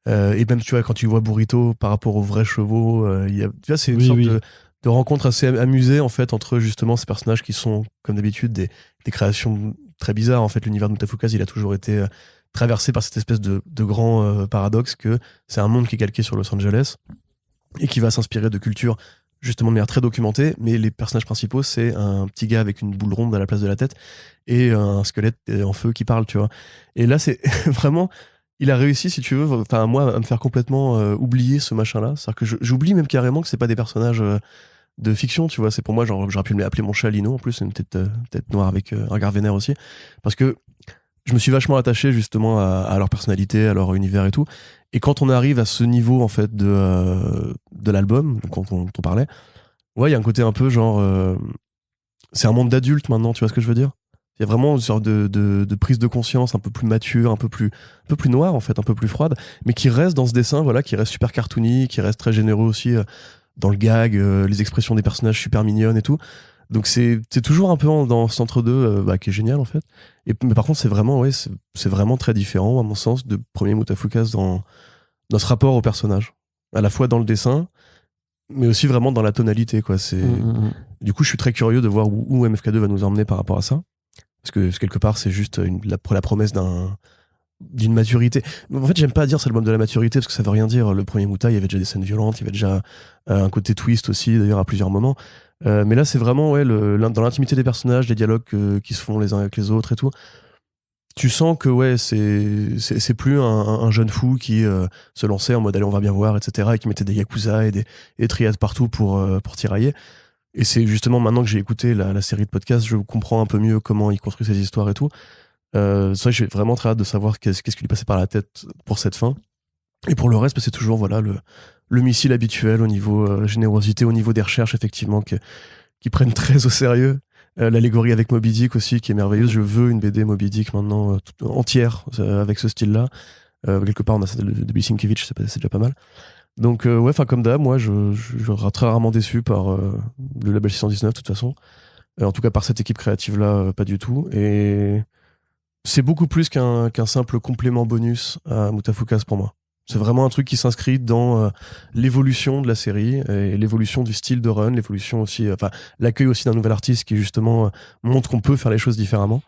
Et même tu vois quand tu vois Burrito par rapport aux vrais chevaux, tu vois, c'est une sorte de rencontre assez amusée en fait entre justement ces personnages qui sont comme d'habitude des créations très bizarres. En fait, l'univers de Mutafukaz, il a toujours été traversé par cette espèce de grand paradoxe que c'est un monde qui est calqué sur Los Angeles et qui va s'inspirer de cultures justement de manière très documentée, mais les personnages principaux, c'est un petit gars avec une boule ronde à la place de la tête et un squelette en feu qui parle, tu vois. Et là, c'est vraiment... Il a réussi, si tu veux, enfin moi, à me faire complètement oublier ce machin-là. C'est-à-dire que j'oublie même carrément que c'est pas des personnages de fiction, tu vois. C'est pour moi, genre, j'aurais pu l'appeler mon chat Lino, en plus, c'est une tête noire avec un regard vénère aussi. Parce que je me suis vachement attaché justement à leur personnalité, à leur univers et tout. Et quand on arrive à ce niveau, en fait, de l'album, dont on parlait, ouais, il y a un côté un peu genre... c'est un monde d'adultes maintenant, tu vois ce que je veux dire ? Il y a vraiment une sorte de prise de conscience un peu plus mature, un peu plus noire, en fait, un peu plus froide, mais qui reste dans ce dessin, voilà, qui reste super cartoony, qui reste très généreux aussi dans le gag, les expressions des personnages super mignonnes et tout. Donc c'est toujours un peu dans cet entre-deux qui est génial, en fait. Mais par contre, c'est vraiment très différent, à mon sens, de premier Mutafukaz dans ce rapport au personnage. À la fois dans le dessin, mais aussi vraiment dans la tonalité, quoi. Du coup, je suis très curieux de voir où MFK2 va nous emmener par rapport à ça. Parce que quelque part, c'est juste la promesse d'une maturité. En fait, j'aime pas dire c'est l'album de la maturité, parce que ça veut rien dire. Le premier Muta, il y avait déjà des scènes violentes, il y avait déjà un côté twist aussi, d'ailleurs, à plusieurs moments. Mais là, c'est vraiment dans l'intimité des personnages, les dialogues qui se font les uns avec les autres et tout. Tu sens que c'est plus un jeune fou qui se lançait en mode allez, on va bien voir, etc., et qui mettait des yakuza et des triades partout pour tirailler. Et c'est justement maintenant que j'ai écouté la série de podcasts, je comprends un peu mieux comment il construit ses histoires et tout. C'est vrai que j'ai vraiment très hâte de savoir qu'est-ce qui lui passait par la tête pour cette fin. Et pour le reste, c'est toujours voilà le missile habituel au niveau générosité, au niveau des recherches, effectivement, qui prennent très au sérieux. L'allégorie avec Moby Dick aussi, qui est merveilleuse. Je veux une BD Moby Dick maintenant entière avec ce style-là. Quelque part, on a celle de Bill Sienkiewicz, c'est déjà pas mal. Donc comme d'hab, moi je serai très rarement déçu par le label 619 de toute façon. En tout cas par cette équipe créative là, pas du tout. Et c'est beaucoup plus qu'un simple complément bonus à Mutafukaz pour moi. C'est vraiment un truc qui s'inscrit dans l'évolution de la série et l'évolution du style de run, l'évolution aussi, l'accueil aussi d'un nouvel artiste qui justement montre qu'on peut faire les choses différemment.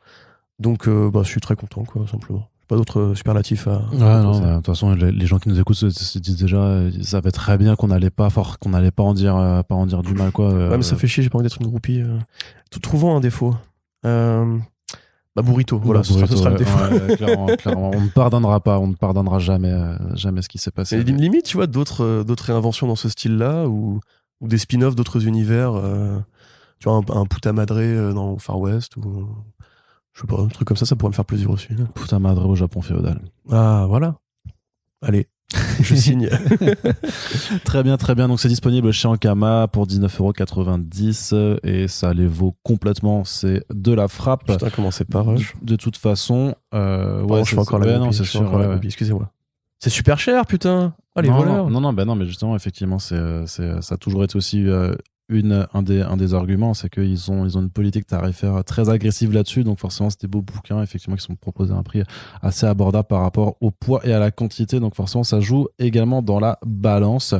Donc je suis très content, quoi, simplement. Pas d'autres superlatifs à... non, de toute façon, les gens qui nous écoutent se disent déjà, ils savaient très bien qu'on n'allait pas en dire du mal, quoi. Ouais, mais ça fait chier, j'ai pas envie d'être une groupie. Trouvons un défaut. Burrito, voilà, ce sera le défaut. Ouais, clairement. On ne pardonnera jamais ce qui s'est passé. Et limite, tu vois, d'autres réinventions dans ce style-là, ou des spin-offs d'autres univers, tu vois, un Puta Madre dans le Far West, ou je sais pas, un truc comme ça pourrait me faire plaisir aussi. Puta Madre au Japon féodal. Ah, voilà. Allez, je signe. Très bien. Donc c'est disponible chez Ankama pour 19,90€ et ça les vaut complètement. C'est de la frappe. Putain, comment c'est pas rush. De toute façon, je fais encore la copie. c'est sûr. Excusez-moi. C'est super cher, putain. Ah, les voleurs. Non, mais justement, effectivement, ça a toujours été aussi un des arguments, c'est qu'ils ont une politique tarifaire très agressive là-dessus, donc forcément c'est des beaux bouquins effectivement qui sont proposés à un prix assez abordable par rapport au poids et à la quantité, donc forcément ça joue également dans la balance.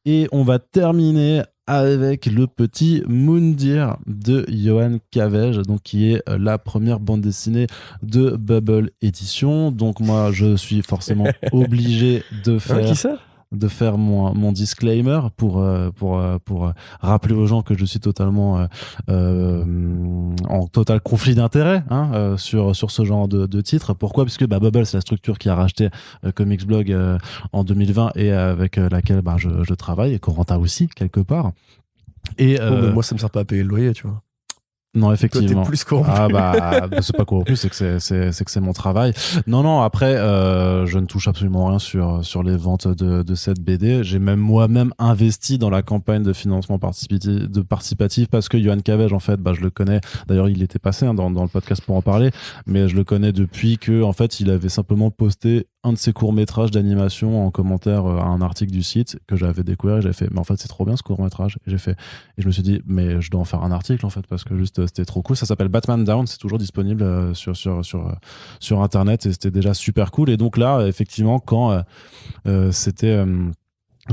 Et on va terminer avec le petit Moundir de Johan Cavege, donc qui est la première bande dessinée de Bubble Édition. Donc moi je suis forcément obligé de faire... Qui ça ? De faire mon disclaimer pour rappeler aux gens que je suis totalement en total conflit d'intérêt sur ce genre de titre. Pourquoi ? Puisque Bubble, c'est la structure qui a racheté Comics Blog en 2020 et avec laquelle je travaille, et Corentin aussi quelque part. Et moi ça me sert pas à payer le loyer, tu vois. Non, effectivement. Toi, t'es plus corrompu. C'est pas corrompu, c'est que c'est mon travail. Non, après, je ne touche absolument rien sur les ventes de cette BD. J'ai même moi-même investi dans la campagne de financement participatif parce que Johan Cavege, en fait, je le connais. D'ailleurs, il était passé dans le podcast pour en parler, mais je le connais depuis que, en fait, il avait simplement posté un de ses courts-métrages d'animation en commentaire à un article du site que j'avais découvert et j'avais fait, mais en fait, c'est trop bien ce court-métrage. Et je me suis dit, mais je dois en faire un article, en fait, parce que juste, c'était trop cool. Ça s'appelle Batman Down, c'est toujours disponible sur Internet et c'était déjà super cool. Et donc là, effectivement, quand c'était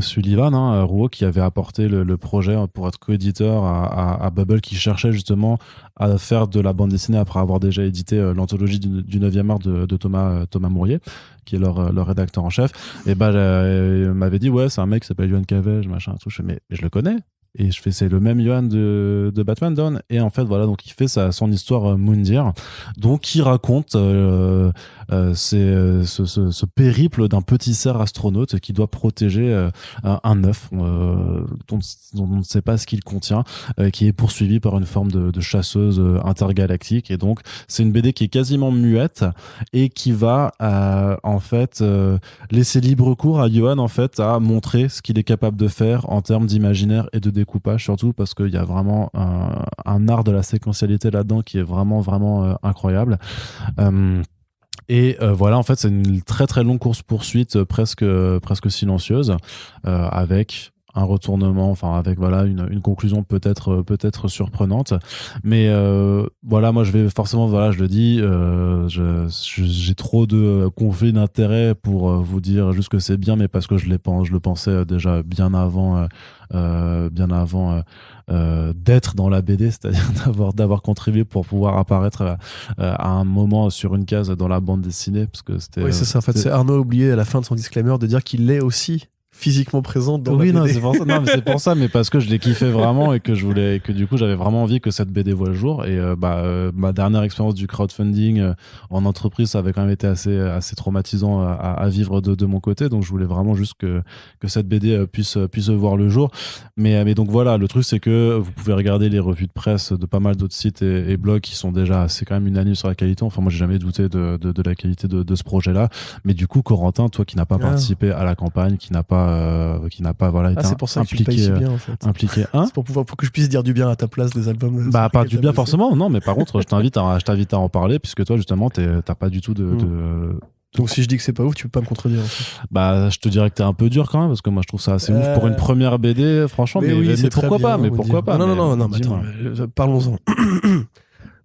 Sullivan, Rouault, qui avait apporté le projet pour être coéditeur à Bubble, qui cherchait justement à faire de la bande dessinée après avoir déjà édité l'anthologie du 9e art de Thomas Mourier, qui est leur rédacteur en chef. Et il m'avait dit, ouais, c'est un mec qui s'appelle Johan Cavege, machin, tout. Mais je le connais. Et je fais, c'est le même Johan de Batman Down. Et en fait, voilà, donc il fait son histoire Moundir. Donc, il raconte ce périple d'un petit cerf astronaute qui doit protéger un œuf dont on ne sait pas ce qu'il contient, qui est poursuivi par une forme de chasseuse intergalactique. Et donc, c'est une BD qui est quasiment muette et qui va en fait laisser libre cours à Johan en fait à montrer ce qu'il est capable de faire en termes d'imaginaire et de découpage, surtout parce qu'il y a vraiment un art de la séquentialité là-dedans qui est vraiment incroyable. Voilà, en fait, c'est une très très longue course-poursuite presque silencieuse avec un retournement, enfin avec voilà une conclusion peut-être surprenante, mais voilà, moi je vais forcément, voilà, je le dis, j'ai trop de conflits d'intérêts pour vous dire juste que c'est bien, mais parce que je le pensais déjà bien avant d'être dans la BD, c'est-à-dire d'avoir contribué pour pouvoir apparaître à un moment sur une case dans la bande dessinée, parce que c'était... Oui, c'est ça, en fait, c'est Arnaud a oublié à la fin de son disclaimer de dire qu'il est aussi physiquement présente dans la BD. Oui, c'est pour ça, mais parce que je l'ai kiffé vraiment et que du coup j'avais vraiment envie que cette BD voit le jour. Et ma dernière expérience du crowdfunding en entreprise, ça avait quand même été assez traumatisant à vivre de mon côté, donc je voulais vraiment juste que cette BD puisse voir le jour. Mais donc voilà, le truc c'est que vous pouvez regarder les revues de presse de pas mal d'autres sites et blogs qui sont déjà, c'est quand même unanime sur la qualité. Enfin, moi j'ai jamais douté de la qualité de ce projet-là, mais du coup Corentin, toi qui n'as pas participé à la campagne, qui n'a pas voilà, été c'est pour ça impliqué, que tu payes si bien, en fait. Impliqué, c'est pour que je puisse dire du bien à ta place des albums. Pas du bien forcément, non, mais par contre je t'invite à en parler, puisque toi justement t'as pas du tout de Donc si je dis que c'est pas ouf, tu peux pas me contredire en fait. Je te dirais que t'es un peu dur quand même, parce que moi je trouve ça assez ouf pour une première BD, franchement, mais pourquoi pas, mais pourquoi pas. Non, attends, parlons-en.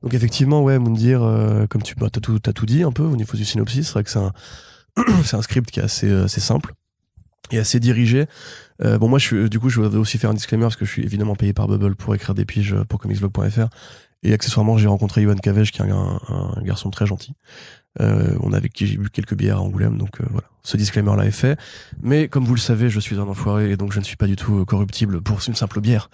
Donc effectivement, ouais, Moundir, comme t'as tout dit un peu au niveau du synopsis, c'est vrai que c'est un script qui est assez simple et assez dirigé. Moi, je vais aussi faire un disclaimer parce que je suis évidemment payé par Bubble pour écrire des piges pour comicsblog.fr Et accessoirement, j'ai rencontré Yohan Cavège, qui est un garçon très gentil. Avec qui j'ai bu quelques bières à Angoulême, donc voilà. Ce disclaimer-là est fait. Mais comme vous le savez, je suis un enfoiré et donc je ne suis pas du tout corruptible pour une simple bière.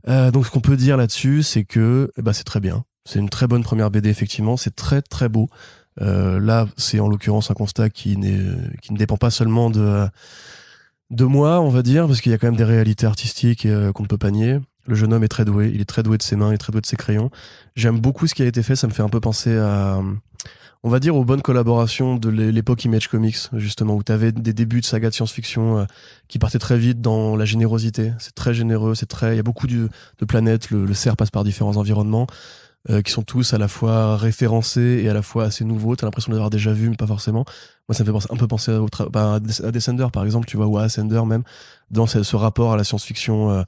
Donc ce qu'on peut dire là-dessus, c'est que c'est très bien. C'est une très bonne première BD, effectivement. C'est très très beau. Là, c'est en l'occurrence un constat qui ne dépend pas seulement de moi, on va dire, parce qu'il y a quand même des réalités artistiques qu'on ne peut pas nier. Le jeune homme est très doué. Il est très doué de ses mains, il est très doué de ses crayons. J'aime beaucoup ce qui a été fait. Ça me fait un peu penser à, on va dire, aux bonnes collaborations de l'époque Image Comics, justement, où tu avais des débuts de saga de science-fiction qui partaient très vite dans la générosité. C'est très généreux, il y a beaucoup de planètes, le cerf passe par différents environnements qui sont tous à la fois référencés et à la fois assez nouveaux. T'as l'impression de les avoir déjà vus, mais pas forcément. Moi, ça me fait un peu penser à Descender, par exemple, tu vois, ou à Ascender même, dans ce rapport à la science-fiction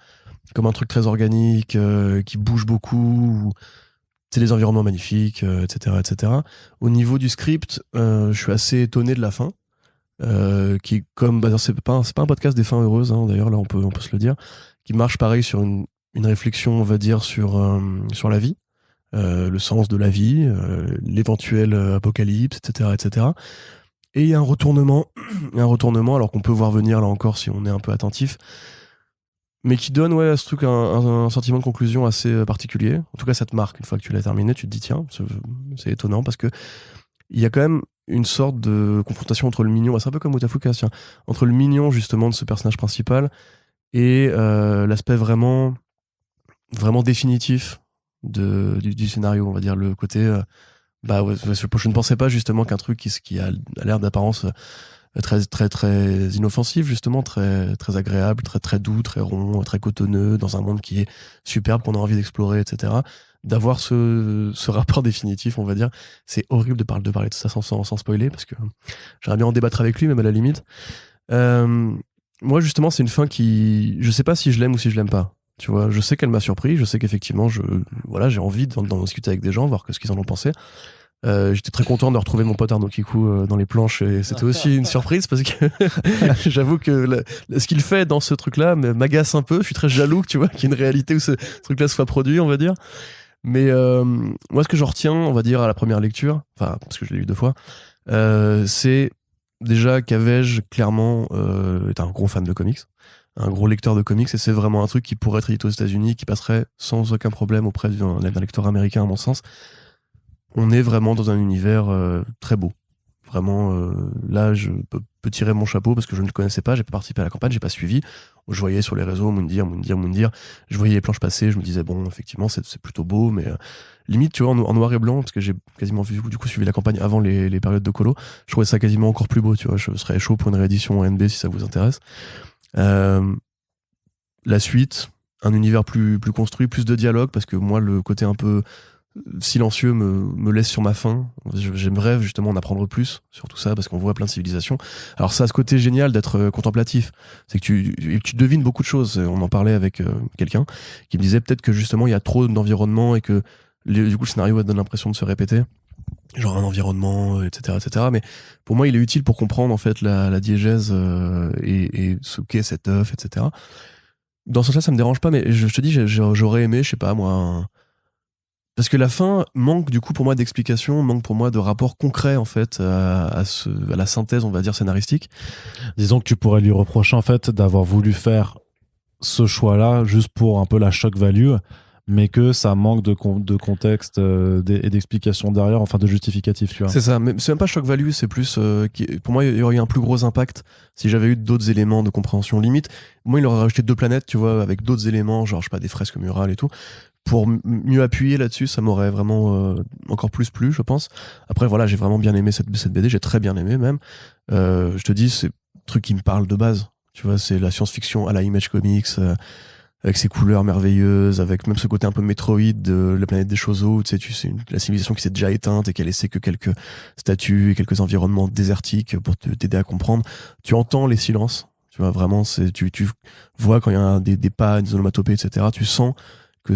comme un truc très organique, qui bouge beaucoup, c'est des environnements magnifiques, etc., etc. Au niveau du script, je suis assez étonné de la fin, qui est comme, c'est pas un podcast des fins heureuses, hein, d'ailleurs, là on peut se le dire, qui marche pareil sur une réflexion, on va dire, sur la vie, le sens de la vie, l'éventuel apocalypse, etc., etc. Et il y a un retournement, alors qu'on peut voir venir là encore si on est un peu attentif, mais qui donne à ce truc un sentiment de conclusion assez particulier. En tout cas, ça te marque une fois que tu l'as terminé. Tu te dis, tiens, c'est étonnant, parce que il y a quand même une sorte de confrontation entre le mignon, c'est un peu comme Otafuka, tiens, entre le mignon justement de ce personnage principal et l'aspect vraiment définitif du scénario, on va dire, le côté je ne pensais pas justement qu'un truc qui a l'air d'apparence très très très inoffensif, justement, très très agréable, très très doux, très rond, très cotonneux, dans un monde qui est superbe, qu'on a envie d'explorer, etc., d'avoir ce rapport définitif, on va dire. C'est horrible de parler de ça sans spoiler, parce que j'aimerais bien en débattre avec lui, même à la limite. Moi, justement, c'est une fin qui, je sais pas si je l'aime ou si je l'aime pas. Tu vois, je sais qu'elle m'a surpris, je sais qu'effectivement, j'ai envie d'en discuter avec des gens, voir ce qu'ils en ont pensé. J'étais très content de retrouver mon pote Arnaud Kikou dans les planches, et c'était aussi une surprise, parce que j'avoue que ce qu'il fait dans ce truc-là m'agace un peu. Je suis très jaloux, tu vois, qu'il y ait une réalité où ce truc-là soit produit, on va dire. Mais moi, ce que j'en retiens, on va dire, à la première lecture, enfin, parce que je l'ai lu 2 fois, c'est déjà Cavège, clairement, est un gros fan de comics, un gros lecteur de comics, et c'est vraiment un truc qui pourrait être édité aux États-Unis, qui passerait sans aucun problème auprès d'un lecteur américain, à mon sens. On est vraiment dans un univers très beau. Vraiment, là, je peux tirer mon chapeau, parce que je ne le connaissais pas, j'ai pas participé à la campagne, j'ai pas suivi. Je voyais sur les réseaux Moundir. Je voyais les planches passer, je me disais, bon, effectivement, c'est plutôt beau, mais limite, tu vois, en noir et blanc, parce que j'ai quasiment suivi la campagne avant les périodes de colo, je trouvais ça quasiment encore plus beau, tu vois. Je serais chaud pour une réédition en NB si ça vous intéresse. La suite, un univers plus construit, plus de dialogue, parce que moi, le côté un peu silencieux me laisse sur ma faim. J'aimerais justement en apprendre plus sur tout ça, parce qu'on voit plein de civilisations. Alors ça a ce côté génial d'être contemplatif, c'est que tu devines beaucoup de choses. On en parlait avec quelqu'un qui me disait peut-être que justement il y a trop d'environnement, et que du coup le scénario donne l'impression de se répéter, genre un environnement, etc. Mais pour moi il est utile pour comprendre en fait la diégèse et ce qu'est cet œuf, etc. Dans ce sens-là, ça me dérange pas, mais je te dis, j'aurais aimé, je sais pas moi, parce que la fin manque du coup pour moi d'explication, manque pour moi de rapport concret en fait à la synthèse, on va dire, scénaristique. Disons que tu pourrais lui reprocher en fait d'avoir voulu faire ce choix-là juste pour un peu la shock value, mais que ça manque de contexte et d'explication derrière, enfin de justificatif, tu vois. C'est ça, mais c'est même pas shock value, c'est plus pour moi il y aurait eu un plus gros impact si j'avais eu d'autres éléments de compréhension. Limite, moi il aurait rajouté 2 planètes, tu vois, avec d'autres éléments, genre je sais pas, des fresques murales et tout, pour mieux appuyer là-dessus. Ça m'aurait vraiment encore plus plu, je pense. Après voilà, j'ai vraiment bien aimé cette BD, j'ai très bien aimé même. Je te dis, c'est un truc qui me parle de base, tu vois, c'est la science-fiction à la Image Comics, avec ses couleurs merveilleuses, avec même ce côté un peu Metroid de la planète des Chozo, tu sais, la civilisation qui s'est déjà éteinte et qui a laissé que quelques statues et quelques environnements désertiques pour t'aider à comprendre. Tu entends les silences, tu vois, vraiment, tu vois quand il y a des pas, des onomatopées, etc., tu sens que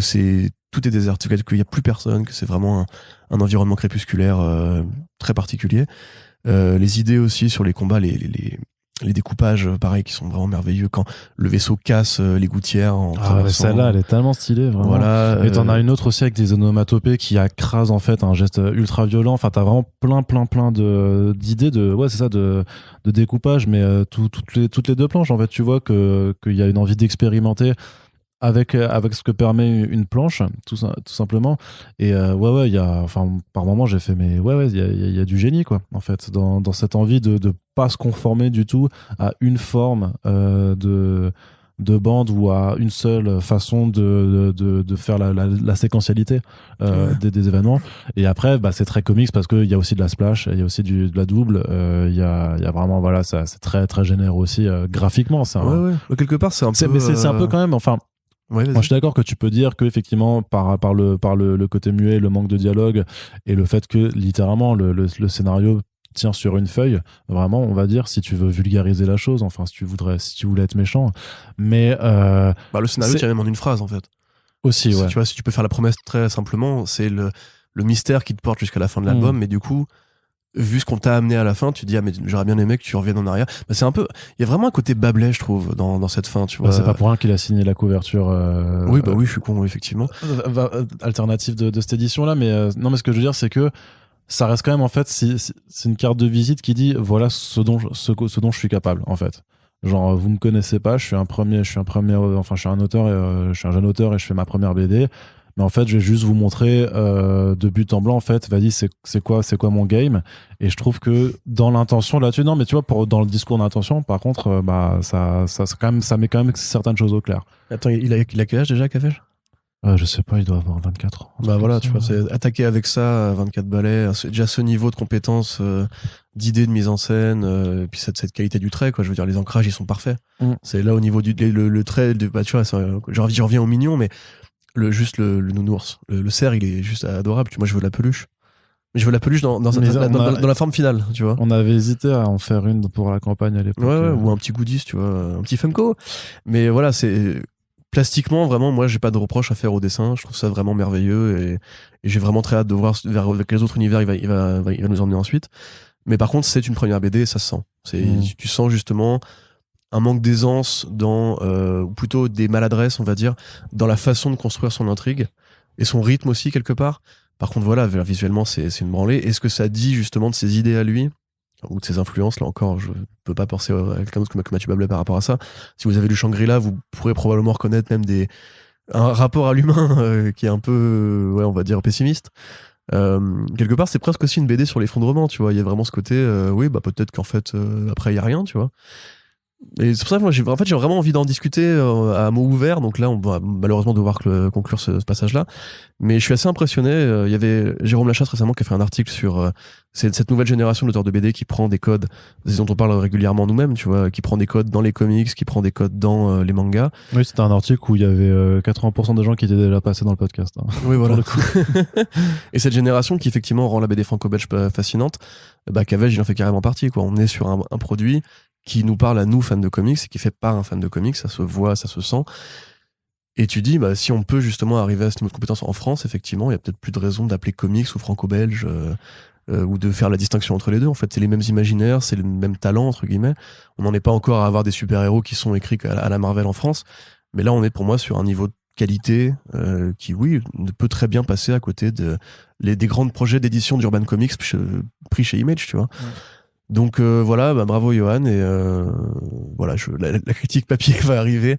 tout est désert, qu'il n'y a plus personne, que c'est vraiment un environnement crépusculaire très particulier. Les idées aussi sur les combats, Les découpages, pareil, qui sont vraiment merveilleux quand le vaisseau casse les gouttières en traversant. Celle-là, elle est tellement stylée, vraiment. Voilà, et t'en as une autre aussi avec des onomatopées qui écrasent en fait un geste ultra violent. Enfin, t'as vraiment plein d'idées de découpage, mais toutes les deux planches, en fait, tu vois qu'il y a une envie d'expérimenter avec ce que permet une planche, tout simplement. Et il y a, enfin, par moment, j'ai fait, mais il y a du génie, quoi, en fait, dans cette envie de pas se conformer du tout à une forme de bande ou à une seule façon de faire la séquentialité des événements. Et après, c'est très comics parce qu'il y a aussi de la splash, il y a aussi de la double, il y a vraiment, voilà, c'est très, très généreux aussi graphiquement. Quelque part, c'est un peu... Mais c'est un peu quand même, enfin... Ouais, moi, je suis d'accord que tu peux dire qu'effectivement, par le côté muet, le manque de dialogue et le fait que littéralement le scénario tient sur une feuille, vraiment, on va dire, si tu veux vulgariser la chose, enfin, si tu voulais être méchant. Mais. le scénario tient même en une phrase, en fait. Aussi, ouais. Tu vois, si tu peux faire la promesse très simplement, c'est le mystère qui te porte jusqu'à la fin de l'album, mais du coup. Vu ce qu'on t'a amené à la fin, tu te dis mais j'aurais bien aimé que tu reviennes en arrière. C'est un peu, il y a vraiment un côté Babelais, je trouve, dans cette fin, tu vois. C'est pas pour rien qu'il a signé la couverture. Oui, je suis con, effectivement. Alternative de cette édition-là, mais non, mais ce que je veux dire, c'est que ça reste quand même, en fait, c'est une carte de visite qui dit voilà ce dont je suis capable, en fait. Genre, vous me connaissez pas, je suis un auteur, je suis un jeune auteur et je fais ma première BD. Mais en fait, je vais juste vous montrer de but en blanc, en fait, vas-y, c'est quoi mon game. Et je trouve que dans l'intention là-dessus, non, mais tu vois, dans le discours d'intention, par contre, ça met quand même certaines choses au clair. Attends, il a quel âge déjà, Cafège je sais pas, il doit avoir 24 ans. Voilà, tu vois, c'est attaquer avec ça, 24 balais, déjà ce niveau de compétence, d'idée de mise en scène, puis cette qualité du trait, quoi. Je veux dire, les ancrages, ils sont parfaits. C'est là au niveau le trait, tu vois, j'en reviens au mignon, mais le nounours, le cerf, il est juste adorable. Moi, je veux la peluche. Mais je veux la peluche dans la forme finale, tu vois. On avait hésité à en faire une pour la campagne à l'époque. Ouais, ou un petit goodies, tu vois, un petit Funko. Mais voilà, c'est plastiquement, vraiment, moi, j'ai pas de reproche à faire au dessin. Je trouve ça vraiment merveilleux et j'ai vraiment très hâte de voir vers quels autres univers il va nous emmener ensuite. Mais par contre, c'est une première BD et ça se sent. Tu sens justement un manque d'aisance ou plutôt des maladresses, on va dire, dans la façon de construire son intrigue et son rythme aussi, quelque part. Par contre, voilà, visuellement, c'est une branlée. Est-ce que ça dit justement de ses idées à lui ou de ses influences? Là encore, je peux pas penser à quelqu'un d'autre que Mathieu Bablet par rapport à ça. Si vous avez lu Shangri-La, vous pourrez probablement reconnaître même un rapport à l'humain qui est un peu, on va dire, pessimiste. Quelque part, c'est presque aussi une BD sur l'effondrement, tu vois. Il y a vraiment ce côté, peut-être qu'en fait, après, il y a rien, tu vois. Et c'est pour ça que moi j'ai vraiment envie d'en discuter à mots ouverts. Donc là on va malheureusement devoir conclure ce passage là, mais je suis assez impressionné. Il y avait Jérôme Lachasse récemment qui a fait un article sur cette nouvelle génération d'auteurs de BD qui prend des codes dont on parle régulièrement nous-mêmes, tu vois, qui prend des codes dans les comics, qui prend des codes dans les mangas. Oui, c'était un article où il y avait 80% des gens qui étaient déjà passés dans le podcast, hein. Oui, voilà. Et cette génération qui effectivement rend la BD franco-belge fascinante, Cavège il en fait carrément partie, quoi. On est sur un produit qui nous parle à nous, fans de comics, et qui fait pas un fan de comics, ça se voit, ça se sent. Et tu dis, si on peut justement arriver à ce niveau de compétence en France, effectivement, il y a peut-être plus de raison d'appeler comics ou franco-belge, ou de faire la distinction entre les deux. En fait, c'est les mêmes imaginaires, c'est le même talent, entre guillemets. On n'en est pas encore à avoir des super-héros qui sont écrits à la Marvel en France, mais là, on est pour moi sur un niveau de qualité qui, oui, peut très bien passer à côté des grands projets d'édition d'Urban Comics pris chez Image, tu vois. Ouais. Donc voilà, bravo Johan, et voilà, la critique papier va arriver.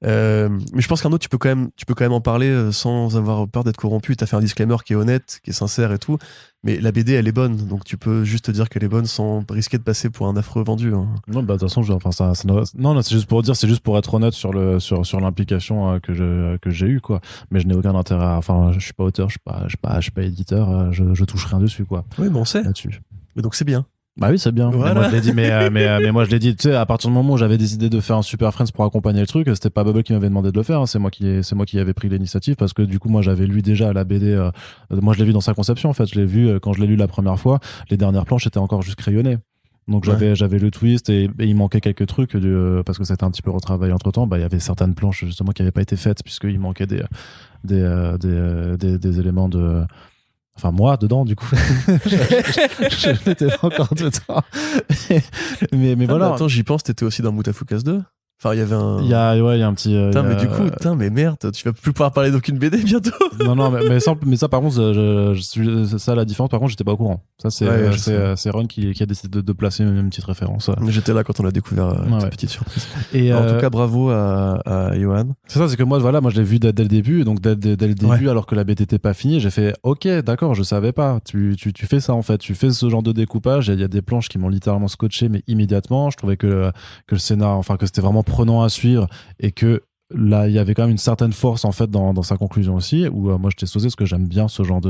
Mais je pense qu'Arnaud, tu peux quand même en parler sans avoir peur d'être corrompu. T'as fait un disclaimer qui est honnête, qui est sincère et tout. Mais la BD, elle est bonne, donc tu peux juste te dire qu'elle est bonne sans risquer de passer pour un affreux vendu. Hein. Non, de toute façon, non, c'est juste pour dire, c'est juste pour être honnête sur l'implication que j'ai eue, quoi. Mais je n'ai aucun intérêt je suis pas auteur, je suis pas éditeur, je touche rien dessus, quoi. Oui, mais on sait. Là-dessus. Mais donc c'est bien. Bah oui, c'est bien. Voilà. Mais moi je l'ai dit, mais moi je l'ai dit, tu sais, à partir du moment où j'avais décidé de faire un Super Friends pour accompagner le truc, c'était pas Bubble qui m'avait demandé de le faire, hein. C'est moi qui avais pris l'initiative parce que du coup moi j'avais lu déjà la BD, moi je l'ai vu dans sa conception en fait, je l'ai vu quand je l'ai lu la première fois, les dernières planches étaient encore juste crayonnées. Donc j'avais le twist et il manquait quelques trucs parce que ça a été un petit peu retravaillé entre temps. Il y avait certaines planches justement qui n'avaient pas été faites puisqu'il manquait des éléments Enfin, moi, dedans, du coup. je n'étais pas encore dedans. mais voilà. Attends, j'y pense, t'étais aussi dans Mutafukas 2. Enfin, il y avait un. Il y a un petit. Mais du coup, mais merde, tu vas plus pouvoir parler d'aucune BD bientôt. Non, mais ça, par contre, c'est ça la différence. Par contre, j'étais pas au courant. Ça, c'est Ron qui a décidé de placer une petite référence. J'étais là quand on a découvert cette petite surprise. Et en tout cas, bravo à Johan. C'est ça, c'est que moi, je l'ai vu dès le début. Donc, dès le début, alors que la BD n'était pas finie, j'ai fait OK, d'accord, je savais pas. Tu fais ça, en fait. Tu fais ce genre de découpage. Il y a des planches qui m'ont littéralement scotché, mais immédiatement. Je trouvais que le scénar, enfin, que c'était vraiment prenant à suivre et que là il y avait quand même une certaine force en fait dans sa conclusion aussi où moi j'étais saucé parce que j'aime bien ce genre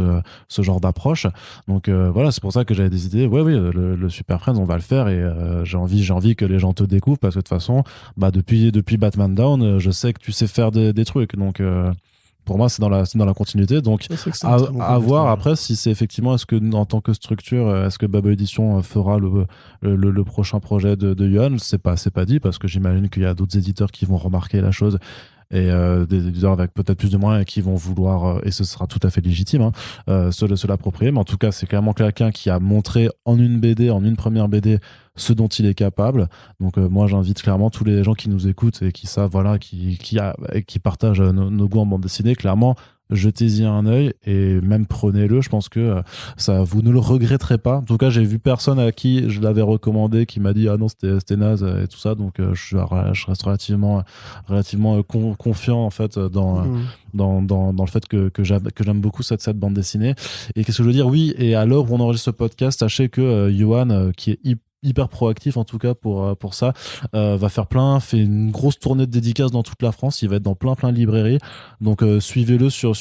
d'approche, donc voilà, c'est pour ça que j'avais décidé le Super Friends on va le faire, et j'ai envie que les gens te découvrent parce que de toute façon depuis Batman Down je sais que tu sais faire des trucs, donc pour moi c'est dans la continuité, donc à voir après si c'est effectivement, est-ce que en tant que structure, est-ce que Bubble Edition fera le prochain projet de Yuan, c'est pas dit, parce que j'imagine qu'il y a d'autres éditeurs qui vont remarquer la chose, et des éditeurs avec peut-être plus de moyens qui vont vouloir, et ce sera tout à fait légitime, se l'approprier, mais en tout cas c'est clairement quelqu'un qui a montré en une première BD ce dont il est capable. Donc moi j'invite clairement tous les gens qui nous écoutent et qui savent, voilà, qui partagent nos goûts en bande dessinée, clairement jetez-y un œil et même prenez-le. Je pense que ça, vous ne le regretterez pas. En tout cas, j'ai vu personne à qui je l'avais recommandé qui m'a dit ah non c'était naze et tout ça. Donc je reste relativement confiant en fait dans le fait que j'aime beaucoup cette bande dessinée. Et qu'est-ce que je veux dire? Oui, et à l'heure où on enregistre ce podcast, sachez que Johan, qui est hyper proactif en tout cas pour ça, fait une grosse tournée de dédicaces dans toute la France. Il va être dans plein de librairies, donc suivez-le sur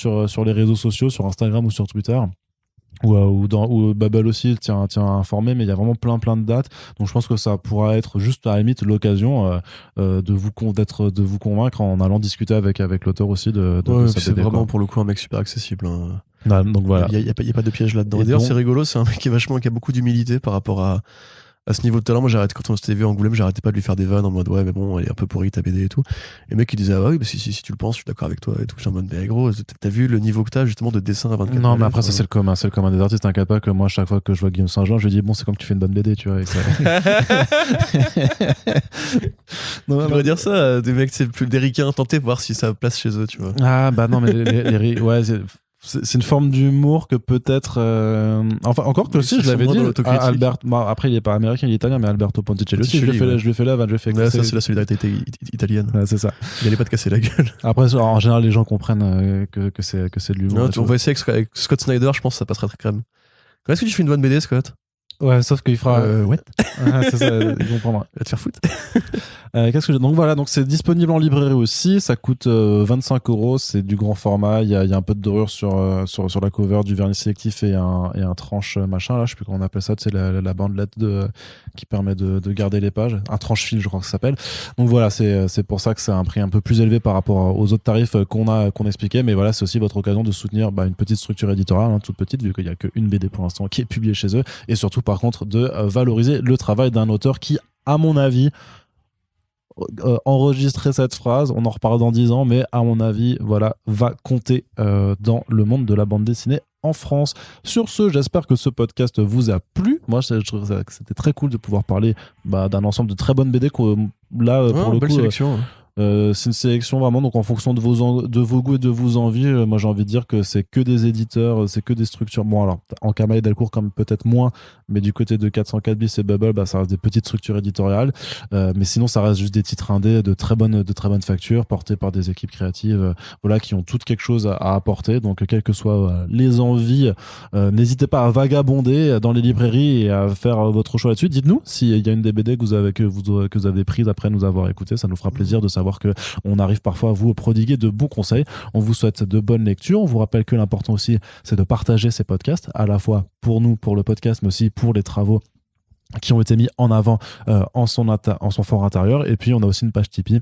les réseaux sociaux, sur Instagram ou sur Twitter, ou Babel aussi tient à informer, mais il y a vraiment plein de dates, donc je pense que ça pourra être juste à la limite l'occasion de vous convaincre en allant discuter avec l'auteur aussi de c'est BD, vraiment pour le coup un mec super accessible, hein. Donc voilà, il y a pas de piège là-dedans. Et d'ailleurs c'est rigolo, c'est un mec qui a beaucoup d'humilité par rapport à ce niveau de talent. Moi quand on s'était vu à Angoulême, j'arrêtais pas de lui faire des vannes en mode ouais mais bon elle est un peu pourrie ta BD et tout, et le mec il disait ah oui bah, si tu le penses je suis d'accord avec toi et tout. J'étais en mode mais gros t'as vu le niveau que t'as justement de dessin à 24 non mais après ça c'est le commun des artistes. T'inquiète pas que moi chaque fois que je vois Guillaume Saint-Jean je lui dis bon c'est comme que tu fais une bonne BD, tu vois, et ça... non, on va dire ça des mecs c'est plus des ricains, tenter voir si ça place chez eux, tu vois. Ah bah non mais ouais c'est une forme d'humour que peut-être enfin encore que aussi je l'avais dit Albert, après il est pas américain, il est italien, mais Alberto Ponticelli aussi je lui fais la vanne, ça c'est la solidarité italienne. Ouais, c'est ça, il allait pas te casser la gueule. Après en général les gens comprennent que c'est de l'humour. On va essayer avec Scott Snyder, je pense que ça passera très crème. Est-ce que tu fais une bonne BD, Scott? Ouais, sauf qu'il fera ouais. C'est ça, ils comprendront. Va te faire foutre. Donc voilà, donc c'est disponible en librairie aussi, ça coûte 25€, c'est du grand format, il y a un peu de dorure sur la cover, du vernis sélectif et un tranche machin là, je sais plus comment on appelle ça, c'est la bandelette qui permet de garder les pages, un tranche fil je crois que ça s'appelle. Donc voilà, c'est pour ça que c'est un prix un peu plus élevé par rapport aux autres tarifs qu'on expliquait, mais voilà, c'est aussi votre occasion de soutenir une petite structure éditoriale, toute petite, vu qu'il y a qu'une BD pour l'instant qui est publiée chez eux, et surtout par contre de valoriser le travail d'un auteur qui, à mon avis, enregistrer cette phrase, on en reparle dans 10 ans, mais à mon avis, voilà, va compter dans le monde de la bande dessinée en France. Sur ce, j'espère que ce podcast vous a plu. Moi, je trouvais que c'était très cool de pouvoir parler d'un ensemble de très bonnes BD là, pour le coup. Sélection, c'est une sélection vraiment, donc en fonction de vos goûts et de vos envies. Moi j'ai envie de dire que c'est que des éditeurs, c'est que des structures. Bon alors en Camaï Delcourt comme peut-être moins, mais du côté de 404 bis et Bubble, ça reste des petites structures éditoriales, mais sinon ça reste juste des titres indés de très bonnes factures, portés par des équipes créatives, voilà, qui ont toutes quelque chose à apporter. Donc quelles que soient les envies, n'hésitez pas à vagabonder dans les librairies et à faire votre choix là-dessus. Dites-nous s'il y a une des BD que vous avez prises après nous avoir écouté, ça nous fera plaisir de savoir que on arrive parfois à vous prodiguer de bons conseils. On vous souhaite de bonnes lectures. On vous rappelle que l'important aussi, c'est de partager ces podcasts, à la fois pour nous, pour le podcast, mais aussi pour les travaux qui ont été mis en avant en son fort intérieur. Et puis, on a aussi une page Tipeee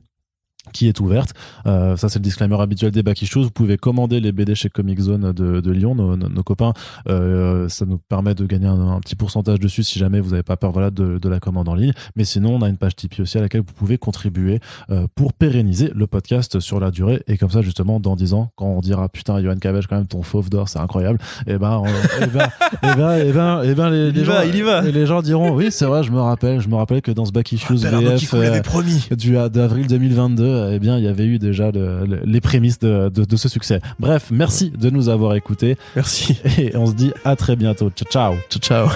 qui est ouverte. Ça, c'est le disclaimer habituel des Back Issues. Vous pouvez commander les BD chez Comic Zone de Lyon, nos copains. Ça nous permet de gagner un petit pourcentage dessus si jamais vous n'avez pas peur de la commande en ligne. Mais sinon, on a une page Tipeee aussi à laquelle vous pouvez contribuer pour pérenniser le podcast sur la durée. Et comme ça, justement, dans 10 ans, quand on dira putain, Yoann Cabage, quand même, ton fauve d'or, c'est incroyable, les gens les gens diront oui, c'est vrai, je me rappelle que dans ce Back Issues VF d'avril 2022, eh bien, il y avait eu déjà les prémices de ce succès. Bref, merci de nous avoir écoutés. Merci. Et on se dit à très bientôt. Ciao, ciao. Ciao.